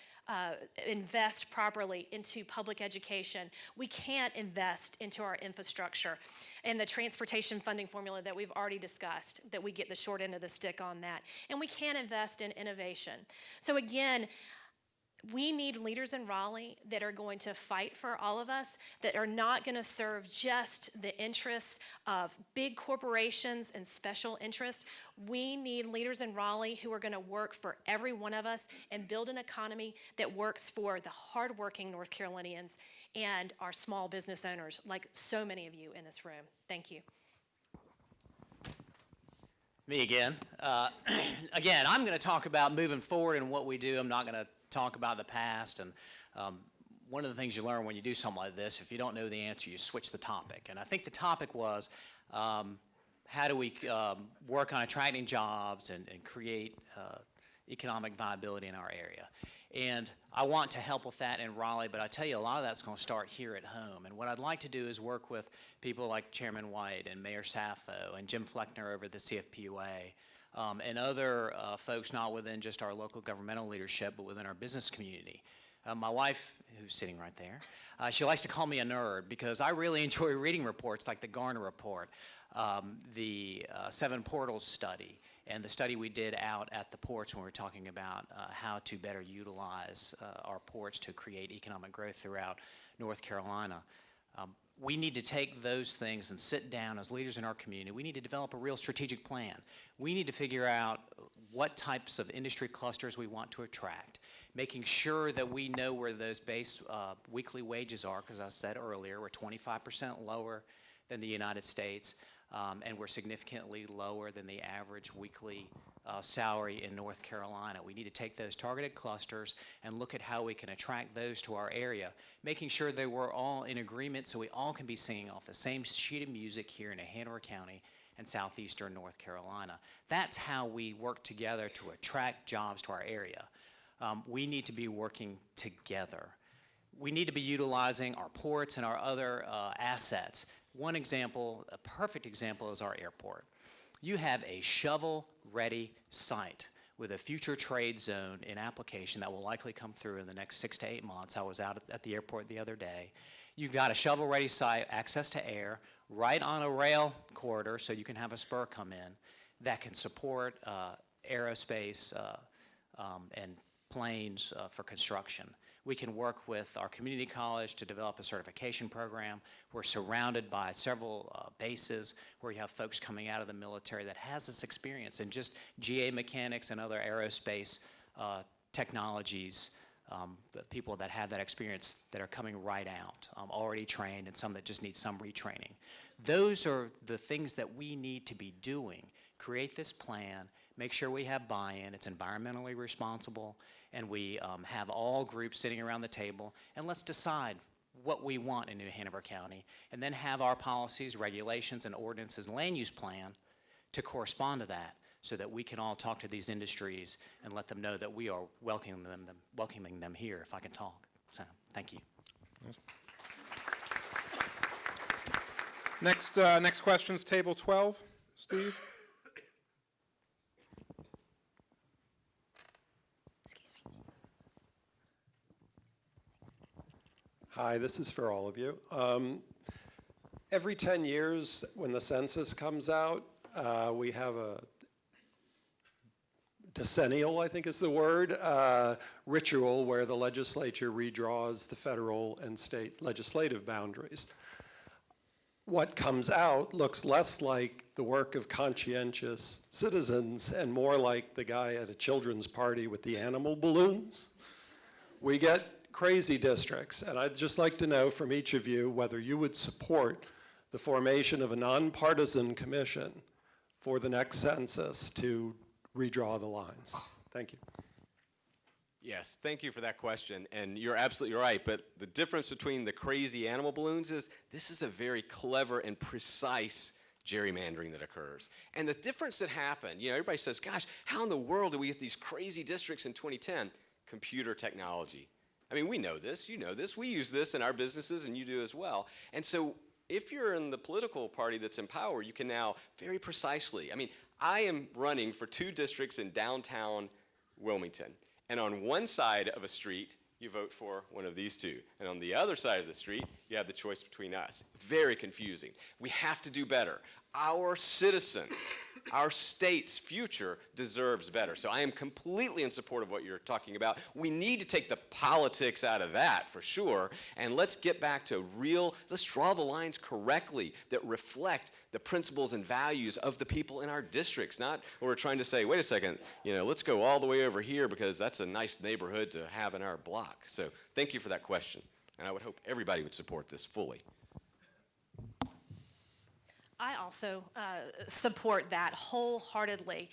invest properly into public education. We can't invest into our infrastructure and the transportation funding formula that we've already discussed, that we get the short end of the stick on that. And we can't invest in innovation. So again, we need leaders in Raleigh that are going to fight for all of us, that are not going to serve just the interests of big corporations and special interests. We need leaders in Raleigh who are going to work for every one of us and build an economy that works for the hardworking North Carolinians and our small business owners, like so many of you in this room. Thank you. Me again. Again, I'm going to talk about moving forward and what we do. I'm not going to talk about the past. And one of the things you learn when you do something like this, if you don't know the answer, you switch the topic. And I think the topic was how do we work on attracting jobs and create economic viability in our area. And I want to help with that in Raleigh, but I tell you, a lot of that's going to start here at home. And what I'd like to do is work with people like Chairman White and Mayor Sappho and Jim Fleckner over at the CFPUA, and other folks not within just our local governmental leadership, but within our business community. My wife, who's sitting right there, she likes to call me a nerd because I really enjoy reading reports like the Garner Report, the 7 Portals study, and the study we did out at the ports when we were talking about how to better utilize our ports to create economic growth throughout North Carolina. We need to take those things and sit down as leaders in our community. We need to develop a real strategic plan. We need to figure out what types of industry clusters we want to attract, making sure that we know where those base weekly wages are, because I said earlier, we're 25% lower than the United States, and we're significantly lower than the average weekly salary in North Carolina. We need to take those targeted clusters and look at how we can attract those to our area, making sure that we're all in agreement so we all can be singing off the same sheet of music here in Hanover County and southeastern North Carolina. That's how we work together to attract jobs to our area. We need to be working together. We need to be utilizing our ports and our other assets. One example, a perfect example, is our airport. You have a shovel-ready site with a future trade zone in application that will likely come through in the next 6 to 8 months. I was out at the airport the other day. You've got a shovel-ready site, access to air, right on a rail corridor so you can have a spur come in that can support aerospace and planes for construction. We can work with our community college to develop a certification program. We're surrounded by several bases where you have folks coming out of the military that has this experience in just GA mechanics and other aerospace technologies, people that have that experience that are coming right out, already trained, and some that just need some retraining. Those are the things that we need to be doing. Create this plan, make sure we have buy-in, it's environmentally responsible, and we have all groups sitting around the table, and let's decide what we want in New Hanover County, and then have our policies, regulations, and ordinances, land use plan to correspond to that, so that we can all talk to these industries and let them know that we are welcoming them here, if I can talk. So, thank you. Next question is table 12. Steve? Hi, this is for all of you. Every 10 years, when the census comes out, we have a decennial, I think is the word, ritual where the legislature redraws the federal and state legislative boundaries. What comes out looks less like the work of conscientious citizens and more like the guy at a children's party with the animal balloons. We get crazy districts, and I'd just like to know from each of you whether you would support the formation of a nonpartisan commission for the next census to redraw the lines. Thank you. Yes, thank you for that question, and you're absolutely right, but the difference between the crazy animal balloons is this is a very clever and precise gerrymandering that occurs. And the difference that happened, everybody says, gosh, how in the world do we get these crazy districts in 2010? Computer technology. I mean, we know this, you know this, we use this in our businesses, and you do as well. And so if you're in the political party that's in power, you can now very precisely, I am running for 2 districts in downtown Wilmington. And on one side of a street, you vote for one of these 2. And on the other side of the street, you have the choice between us. Very confusing. We have to do better. Our citizens, our state's future deserves better. So I am completely in support of what you're talking about. We need to take the politics out of that for sure, and let's get back to let's draw the lines correctly that reflect the principles and values of the people in our districts, not where we're trying to say, wait a second, let's go all the way over here because that's a nice neighborhood to have in our block. So thank you for that question, and I would hope everybody would support this fully. I also support that wholeheartedly.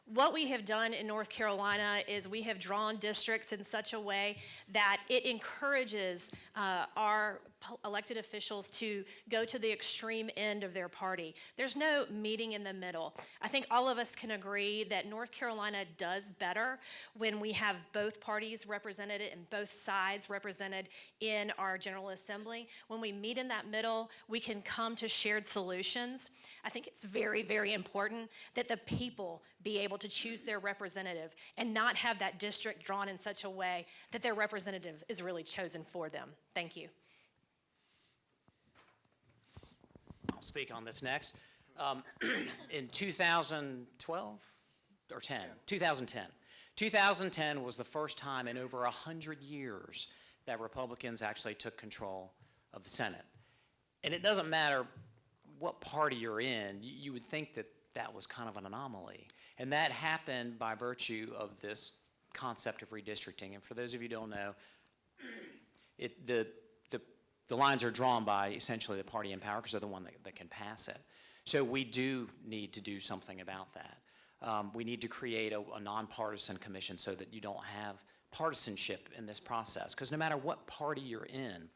What we have done in North Carolina is we have drawn districts in such a way that it encourages our elected officials to go to the extreme end of their party. There's no meeting in the middle. I think all of us can agree that North Carolina does better when we have both parties represented and both sides represented in our General Assembly. When we meet in that middle, we can come to shared solutions. I think it's very, very important that the people be able to choose their representative and not have that district drawn in such a way that their representative is really chosen for them. Thank you. I'll speak on this next. In 2012 or 10? 2010. 2010 was the first time in over 100 years that Republicans actually took control of the Senate. And it doesn't matter what party you're in, you would think that that was kind of an anomaly. And that happened by virtue of this concept of redistricting. And for those of you who don't know, the lines are drawn by essentially the party in power because they're the one that can pass it. So we do need to do something about that. We need to create a nonpartisan commission so that you don't have partisanship in this process. Because no matter what party you're in,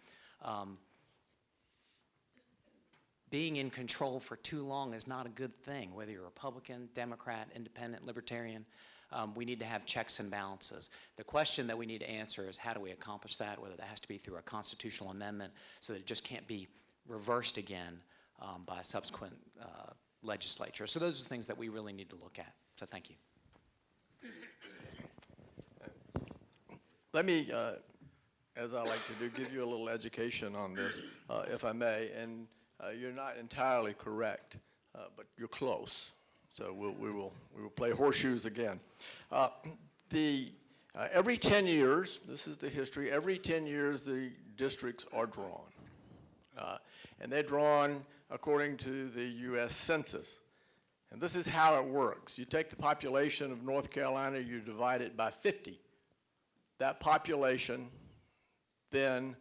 being in control for too long is not a good thing, whether you're Republican, Democrat, Independent, Libertarian. We need to have checks and balances. The question that we need to answer is how do we accomplish that, whether that has to be through a constitutional amendment so that it just can't be reversed again by a subsequent legislature. So those are the things that we really need to look at. So thank you. Let me, as I like to do, give you a little education on this, if I may. And you're not entirely correct, but you're close. So we will play horseshoes again. Every 10 years, this is the history, every 10 years the districts are drawn. And they're drawn according to the U.S. Census. And this is how it works. You take the population of North Carolina, you divide it by 50. That population then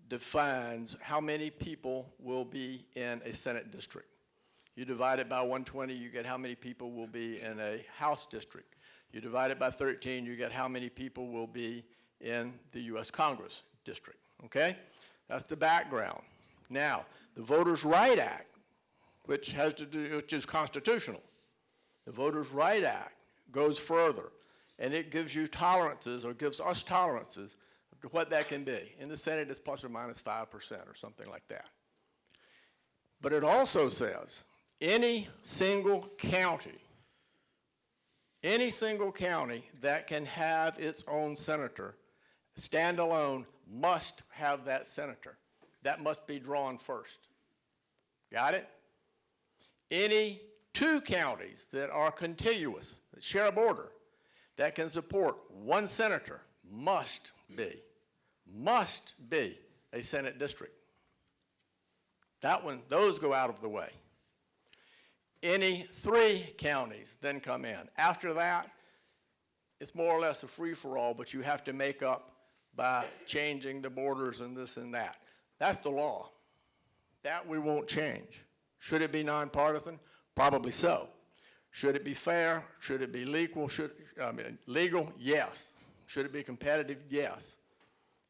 defines how many people will be in a Senate district. You divide it by 120, you get how many people will be in a House district. You divide it by 13, you get how many people will be in the U.S. Congress district, okay? That's the background. Now, the Voters' Right Act, which is constitutional. The Voters' Right Act goes further, and it gives you tolerances, or gives us tolerances, to what that can be. In the Senate, it's plus or minus 5% or something like that. But it also says any single county that can have its own senator, standalone, must have that senator. That must be drawn first. Got it? Any two counties that are contiguous, that share a border, that can support one senator must be a Senate district. That one, those go out of the way. Any three counties then come in. After that, it's more or less a free-for-all, but you have to make up by changing the borders and this and that. That's the law. That we won't change. Should it be nonpartisan? Probably so. Should it be fair? Should it be legal? Legal? Yes. Should it be competitive? Yes.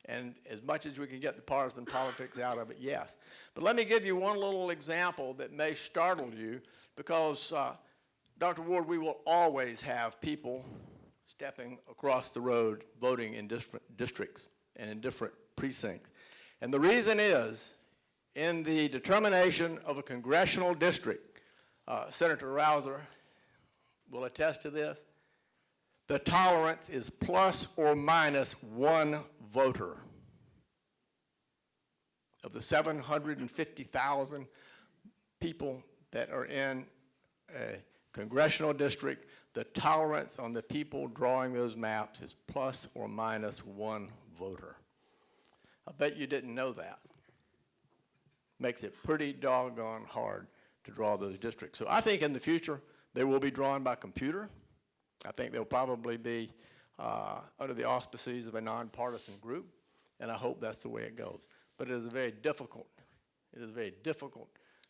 And as much as we can get the partisan politics out of it, yes. But let me give you one little example that may startle you, because, Dr. Ward, we will always have people stepping across the road voting in different districts and in different precincts. And the reason is, in the determination of a congressional district, Senator Rouser will attest to this, the tolerance is plus or minus one voter. Of the 750,000 people that are in a congressional district, the tolerance on the people drawing those maps is plus or minus one voter. I bet you didn't know that. Makes it pretty doggone hard to draw those districts. So I think in the future, they will be drawn by computer. I think they'll probably be under the auspices of a nonpartisan group, and I hope that's the way it goes. But it is very difficult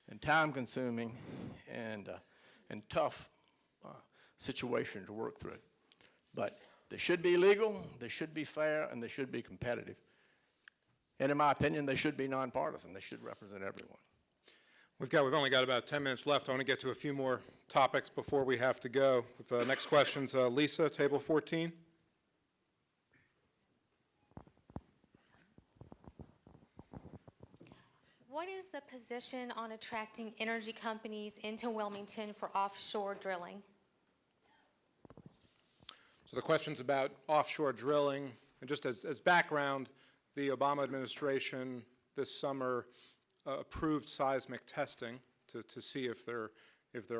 and time-consuming and tough situation to work through. But they should be legal, they should be fair, and they should be competitive. And in my opinion, they should be nonpartisan. They should represent everyone. We've only got about 10 minutes left. I want to get to a few more topics before we have to go. The next question's Lisa, table 14. What is the position on attracting energy companies into Wilmington for offshore drilling? So the question's about offshore drilling. And just as background, the Obama administration this summer approved seismic testing to see if there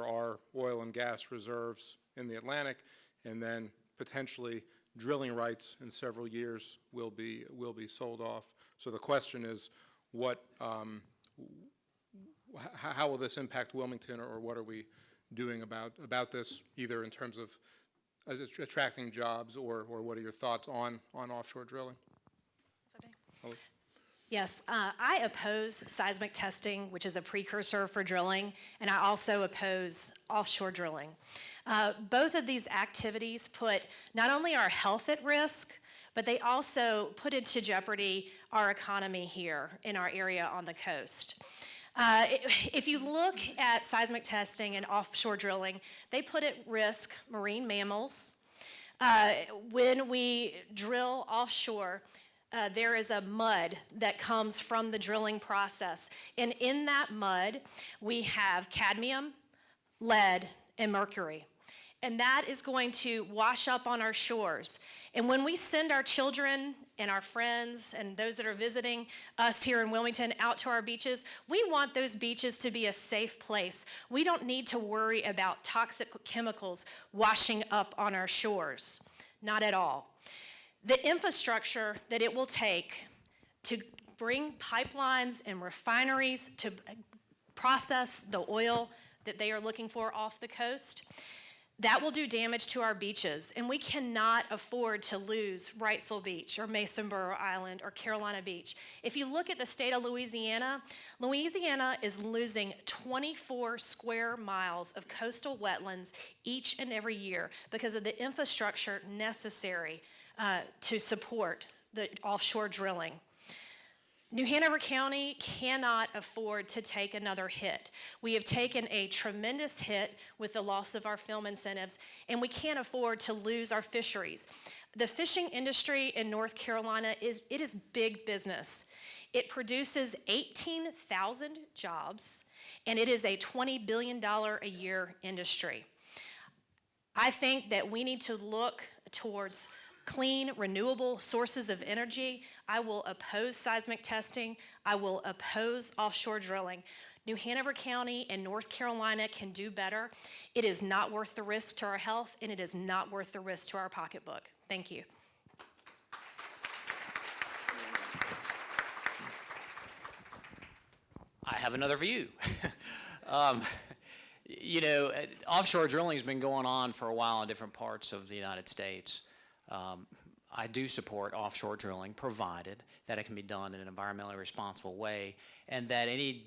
are oil and gas reserves in the Atlantic, and then potentially drilling rights in several years will be sold off. So the question is, how will this impact Wilmington, or what are we doing about this, either in terms of attracting jobs, or what are your thoughts on offshore drilling? Yes, I oppose seismic testing, which is a precursor for drilling, and I also oppose offshore drilling. Both of these activities put not only our health at risk, but they also put into jeopardy our economy here in our area on the coast. If you look at seismic testing and offshore drilling, they put at risk marine mammals. When we drill offshore, there is a mud that comes from the drilling process. And in that mud, we have cadmium, lead, and mercury. And that is going to wash up on our shores. And when we send our children and our friends and those that are visiting us here in Wilmington out to our beaches, we want those beaches to be a safe place. We don't need to worry about toxic chemicals washing up on our shores. Not at all. The infrastructure that it will take to bring pipelines and refineries to process the oil that they are looking for off the coast, that will do damage to our beaches, and we cannot afford to lose Wrightsville Beach or Masonboro Island or Carolina Beach. If you look at the state of Louisiana, Louisiana is losing 24 square miles of coastal wetlands each and every year because of the infrastructure necessary to support the offshore drilling. New Hanover County cannot afford to take another hit. We have taken a tremendous hit with the loss of our film incentives, and we can't afford to lose our fisheries. The fishing industry in North Carolina is big business. It produces 18,000 jobs, and it is a $20 billion a year industry. I think that we need to look towards clean, renewable sources of energy. I will oppose seismic testing. I will oppose offshore drilling. New Hanover County and North Carolina can do better. It is not worth the risk to our health, and it is not worth the risk to our pocketbook. Thank you. I have another view. You know, offshore drilling has been going on for a while in different parts of the United States. I do support offshore drilling, provided that it can be done in an environmentally responsible way, and that any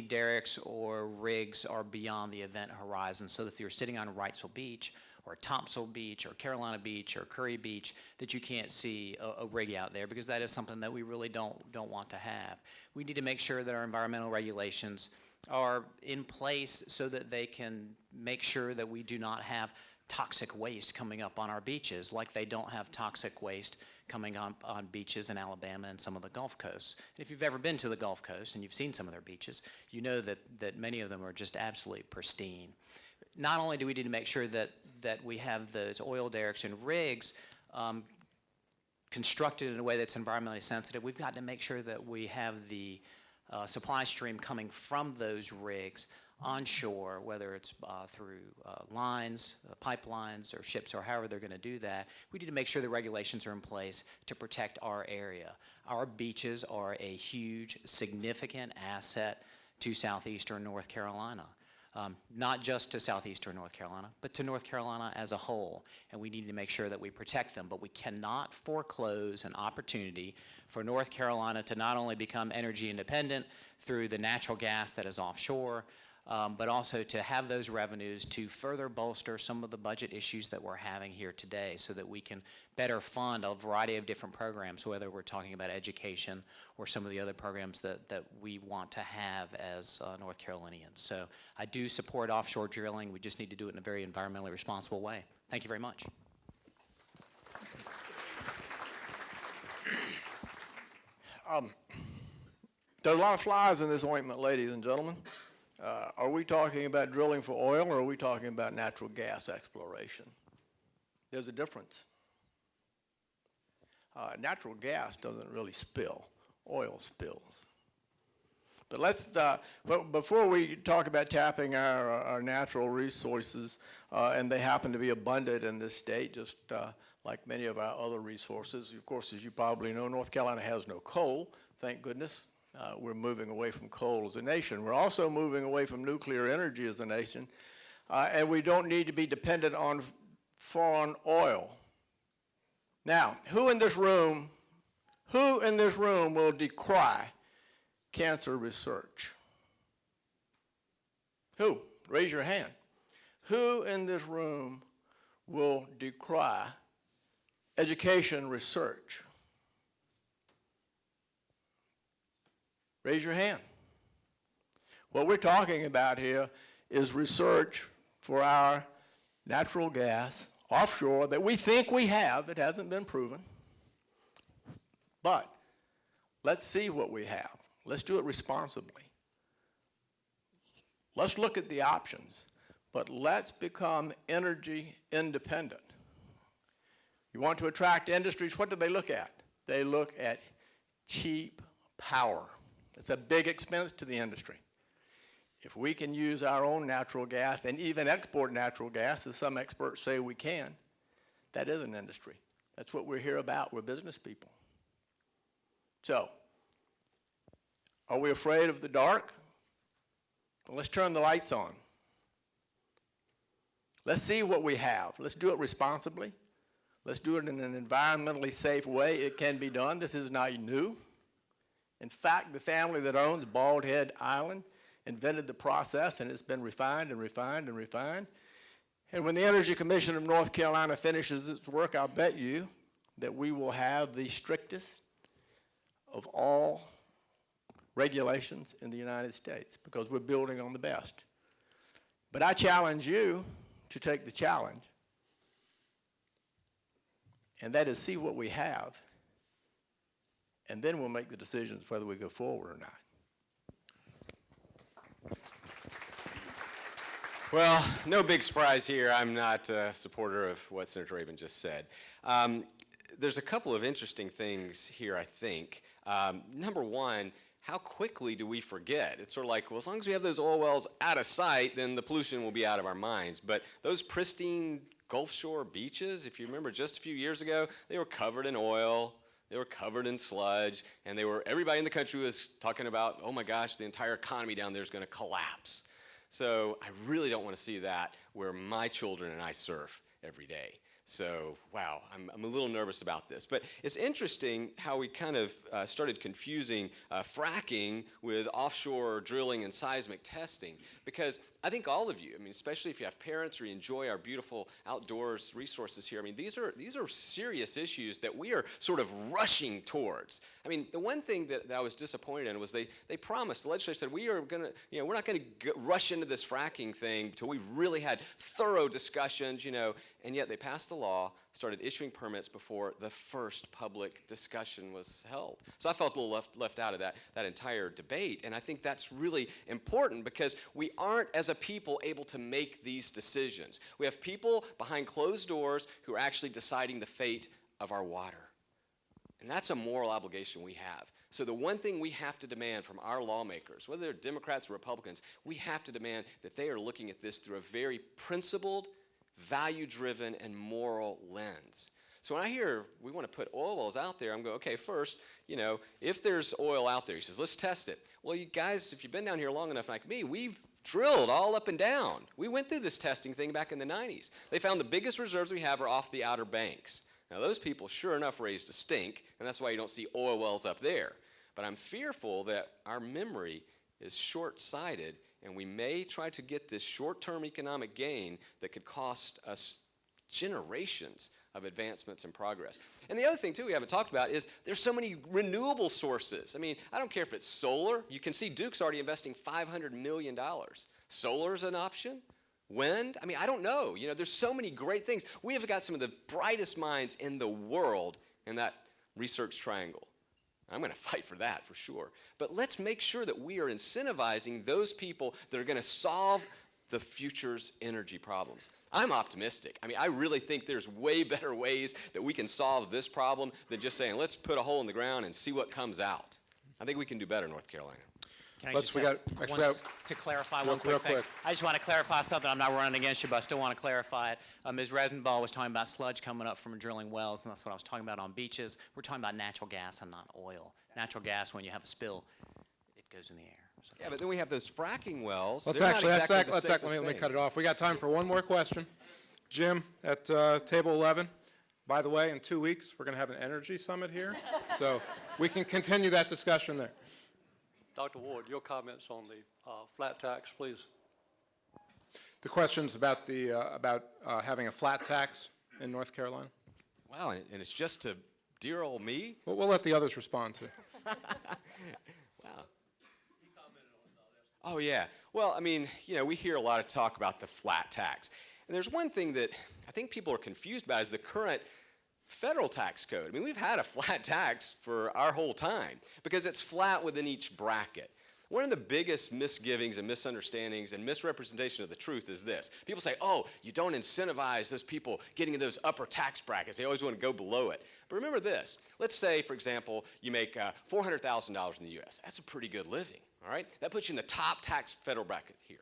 derricks or rigs are beyond the event horizon, so that if you're sitting on Wrightsville Beach or Topsail Beach or Carolina Beach or Curry Beach, that you can't see a rig out there, because that is something that we really don't want to have. We need to make sure that our environmental regulations are in place so that they can make sure that we do not have toxic waste coming up on our beaches, like they don't have toxic waste coming on beaches in Alabama and some of the Gulf Coast. And if you've ever been to the Gulf Coast and you've seen some of their beaches, you know that many of them are just absolutely pristine. Not only do we need to make sure that we have those oil derricks and rigs constructed in a way that's environmentally sensitive, we've got to make sure that we have the supply stream coming from those rigs onshore, whether it's through lines, pipelines, or ships, or however they're going to do that. We need to make sure the regulations are in place to protect our area. Our beaches are a huge, significant asset to southeastern North Carolina. Not just to southeastern North Carolina, but to North Carolina as a whole. And we need to make sure that we protect them. But we cannot foreclose an opportunity for North Carolina to not only become energy independent through the natural gas that is offshore, but also to have those revenues to further bolster some of the budget issues that we're having here today, so that we can better fund a variety of different programs, whether we're talking about education or some of the other programs that we want to have as North Carolinians. So I do support offshore drilling. We just need to do it in a very environmentally responsible way. Thank you very much. There are a lot of flies in this ointment, ladies and gentlemen. Are we talking about drilling for oil, or are we talking about natural gas exploration? There's a difference. Natural gas doesn't really spill. Oil spills. But but before we talk about tapping our natural resources, and they happen to be abundant in this state, just like many of our other resources. Of course, as you probably know, North Carolina has no coal, thank goodness. We're moving away from coal as a nation. We're also moving away from nuclear energy as a nation, and we don't need to be dependent on foreign oil. Now, who in this room will decry cancer research? Who? Raise your hand. Who in this room will decry education research? Raise your hand. What we're talking about here is research for our natural gas offshore that we think we have. It hasn't been proven. But let's see what we have. Let's do it responsibly. Let's look at the options, but let's become energy independent. You want to attract industries, what do they look at? They look at cheap power. It's a big expense to the industry. If we can use our own natural gas and even export natural gas, as some experts say we can, that is an industry. That's what we're here about. We're business people. So, are we afraid of the dark? Well, let's turn the lights on. Let's see what we have. Let's do it responsibly. Let's do it in an environmentally safe way. It can be done. This is not new. In fact, the family that owns Bald Head Island invented the process, and it's been refined and refined and refined. And when the Energy Commission of North Carolina finishes its work, I'll bet you that we will have the strictest of all regulations in the United States because we're building on the best. But I challenge you to take the challenge, and that is see what we have, and then we'll make the decisions whether we go forward or not. Well, no big surprise here. I'm not a supporter of what Senator Rabin just said. There's a couple of interesting things here, I think. Number one, how quickly do we forget? It's sort of like, well, as long as we have those oil wells out of sight, then the pollution will be out of our minds. But those pristine Gulf Shore beaches, if you remember just a few years ago, they were covered in oil. They were covered in sludge, and everybody in the country was talking about, oh my gosh, the entire economy down there is going to collapse. So I really don't want to see that where my children and I surf every day. So, wow, I'm a little nervous about this. But it's interesting how we kind of started confusing fracking with offshore drilling and seismic testing. Because I think all of you, I mean, especially if you have parents or you enjoy our beautiful outdoors resources here, I mean, these are serious issues that we are sort of rushing towards. I mean, the one thing that I was disappointed in was they promised, the legislature said, we're not going to rush into this fracking thing until we've really had thorough discussions, and yet they passed the law, started issuing permits before the first public discussion was held. So I felt a little left out of that entire debate, and I think that's really important because we aren't, as a people, able to make these decisions. We have people behind closed doors who are actually deciding the fate of our water. And that's a moral obligation we have. So the one thing we have to demand from our lawmakers, whether they're Democrats or Republicans, we have to demand that they are looking at this through a very principled, value-driven, and moral lens. So when I hear we want to put oil wells out there, I'm going, okay, first, if there's oil out there, he says, let's test it. Well, you guys, if you've been down here long enough like me, we've drilled all up and down. We went through this testing thing back in the 90s. They found the biggest reserves we have are off the Outer Banks. Now, those people sure enough raised a stink, and that's why you don't see oil wells up there. But I'm fearful that our memory is short-sighted, and we may try to get this short-term economic gain that could cost us generations of advancements and progress. And the other thing, too, we haven't talked about is there's so many renewable sources. I mean, I don't care if it's solar. You can see Duke's already investing $500 million. Solar's an option. Wind? I mean, I don't know. There's so many great things. We have got some of the brightest minds in the world in that research triangle. I'm going to fight for that for sure. But let's make sure that we are incentivizing those people that are going to solve the future's energy problems. I'm optimistic. I mean, I really think there's way better ways that we can solve this problem than just saying, let's put a hole in the ground and see what comes out. I think we can do better in North Carolina. Can I just to clarify one quick thing? I just want to clarify something. I'm not running against you, but I still want to clarify it. Ms. Redenbaugh was talking about sludge coming up from drilling wells, and that's what I was talking about on beaches. We're talking about natural gas and not oil. Natural gas, when you have a spill, goes in the air. So. Yeah, but then we have those fracking wells. Let's They're not actually, exactly the let safest me thing. cut it off. We got time for one more question. Jim, at table 11. By the way, in 2 weeks, we're going to have an energy summit here, so we can continue that discussion there. Dr. Ward, your comments on the flat tax, please. The question's about having a flat tax in North Carolina. Wow, and it's just to dear old me? Well, we'll let the others respond to. Wow. Oh, yeah. Well, I mean, you know, we hear a lot of talk about the flat tax. And there's one thing that I think people are confused about is the current federal tax code. I mean, we've had a flat tax for our whole time because it's flat within each bracket. One of the biggest misgivings and misunderstandings and misrepresentation of the truth is this. People say, oh, you don't incentivize those people getting in those upper tax brackets. They always want to go below it. But remember this. Let's say, for example, you make $400,000 in the U.S. That's a pretty good living, all right? That puts you in the top tax federal bracket here.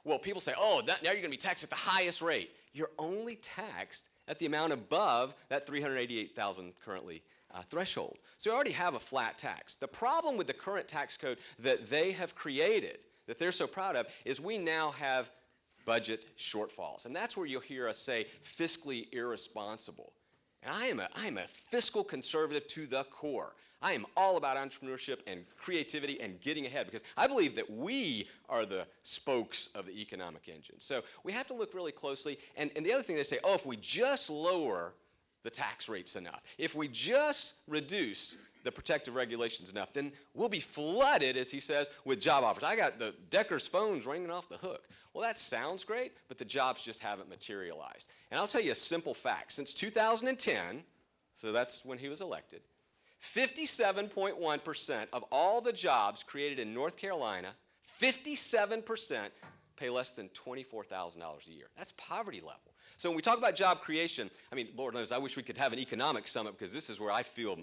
Well, people say, oh, now you're going to be taxed at the highest rate. You're only taxed at the amount above that $388,000 currently threshold. So you already have a flat tax. The problem with the current tax code that they have created, that they're so proud of, is we now have budget shortfalls. And that's where you'll hear us say fiscally irresponsible. And I am a fiscal conservative to the core. I am all about entrepreneurship and creativity and getting ahead because I believe that we are the spokes of the economic engine. So we have to look really closely. And the other thing they say, oh, if we just lower the tax rates enough, if we just reduce the protective regulations enough, then we'll be flooded, as he says, with job offers. I got the Decker's phones ringing off the hook. Well, that sounds great, but the jobs just haven't materialized. And I'll tell you a simple fact. Since 2010, so that's when he was elected, 57.1% of all the jobs created in North Carolina, 57% pay less than $24,000 a year. That's poverty level. So when we talk about job creation, I mean, Lord knows, I wish we could have an economic summit because this is where I feel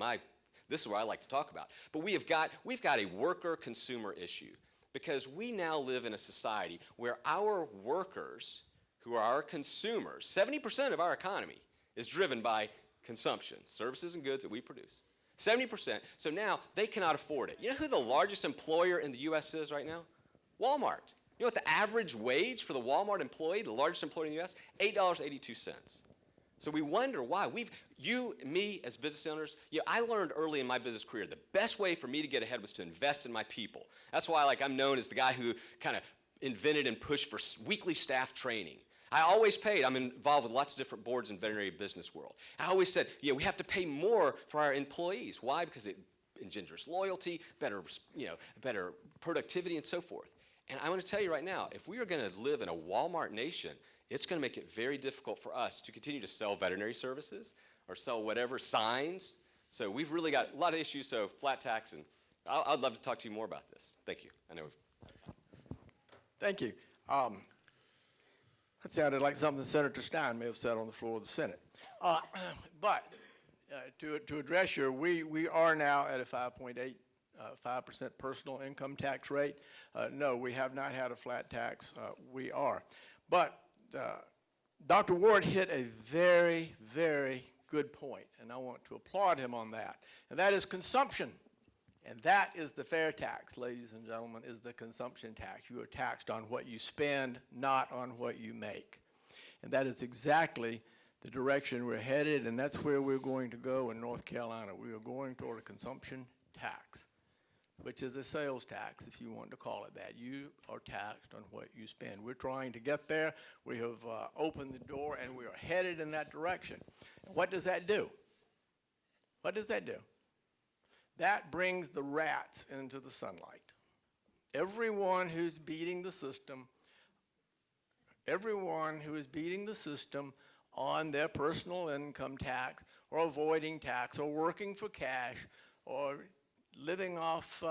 this is where I like to talk about. But we've got a worker-consumer issue because we now live in a society where our workers, who are our consumers, 70% of our economy is driven by consumption, services and goods that we produce. 70%. So now they cannot afford it. You know who the largest employer in the U.S. is right now? Walmart. You know what the average wage for the Walmart employee, the largest employer in the U.S.? $8.82. So we wonder why. Me as business owners, I learned early in my business career the best way for me to get ahead was to invest in my people. That's why I'm known as the guy who kind of invented and pushed for weekly staff training. I always paid. I'm involved with lots of different boards in the veterinary business world. I always said, we have to pay more for our employees. Why? Because it engenders loyalty, better productivity, and so forth. And I'm going to tell you right now, if we are going to live in a Walmart nation, it's going to make it very difficult for us to continue to sell veterinary services or sell whatever signs. So we've really got a lot of issues, so flat tax, and I'd love to talk to you more about this. Thank you. I know. Thank you. That sounded like something Senator Stein may have said on the floor of the Senate. But to address we are now at a 5.85% personal income tax rate. No, we have not had a flat tax. We are. But Dr. Ward hit a very, very good point, and I want to applaud him on that. And that is consumption. And that is the fair tax, ladies and gentlemen, is the consumption tax. You are taxed on what you spend, not on what you make. And that is exactly the direction we're headed, and that's where we're going to go in North Carolina. We are going toward a consumption tax, which is a sales tax, if you want to call it that. You are taxed on what you spend. We're trying to get there. We have opened the door, and we are headed in that direction. And what does that do? What does that do? That brings the rats into the sunlight. Everyone who's beating the system, on their personal income tax or avoiding tax or working for cash or living off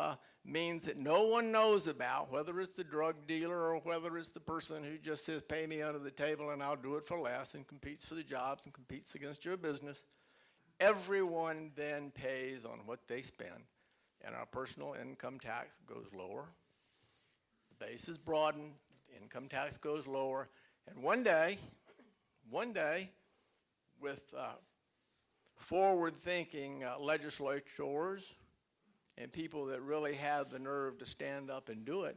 means that no one knows about, whether it's the drug dealer or whether it's the person who just says, pay me under the table and I'll do it for less, and competes for the jobs and competes against your business. Everyone then pays on what they spend, and our personal income tax goes lower. The base is broadened, the income tax goes lower, and one day, with forward-thinking legislators and people that really have the nerve to stand up and do it,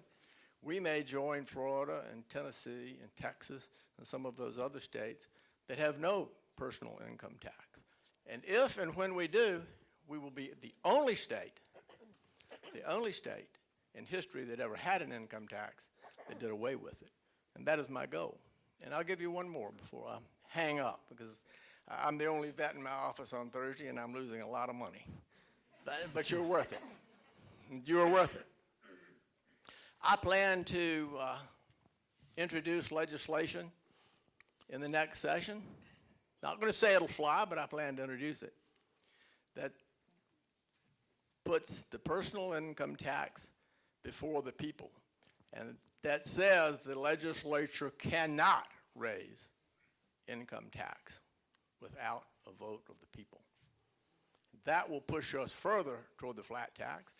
we may join Florida and Tennessee and Texas and some of those other states that have no personal income tax. And if and when we do, we will be the only state in history that ever had an income tax that did away with it. And that is my goal. And I'll give you one more before I hang up, because I'm the only vet in my office on Thursday, and I'm losing a lot of money. But you're worth it. You're worth it. I plan to introduce legislation in the next session. Not going to say it'll fly, but I plan to introduce it. That puts the personal income tax before the people. And that says the legislature cannot raise income tax without a vote of the people. That will push us further toward the flat tax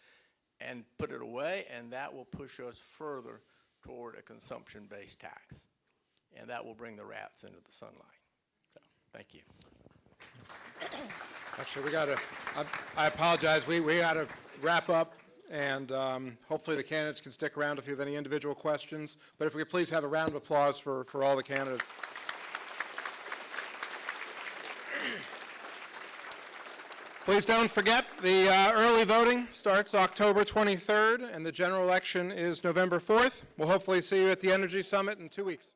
and put it away, and that will push us further toward a consumption-based tax. And that will bring the rats into the sunlight. So, thank you. Actually, I apologize, we got to wrap up, and hopefully the candidates can stick around if you have any individual questions. But if we could please have a round of applause for all the candidates. Please don't forget, the early voting starts October 23rd, and the general election is November 4th. We'll hopefully see you at the Energy Summit in 2 weeks.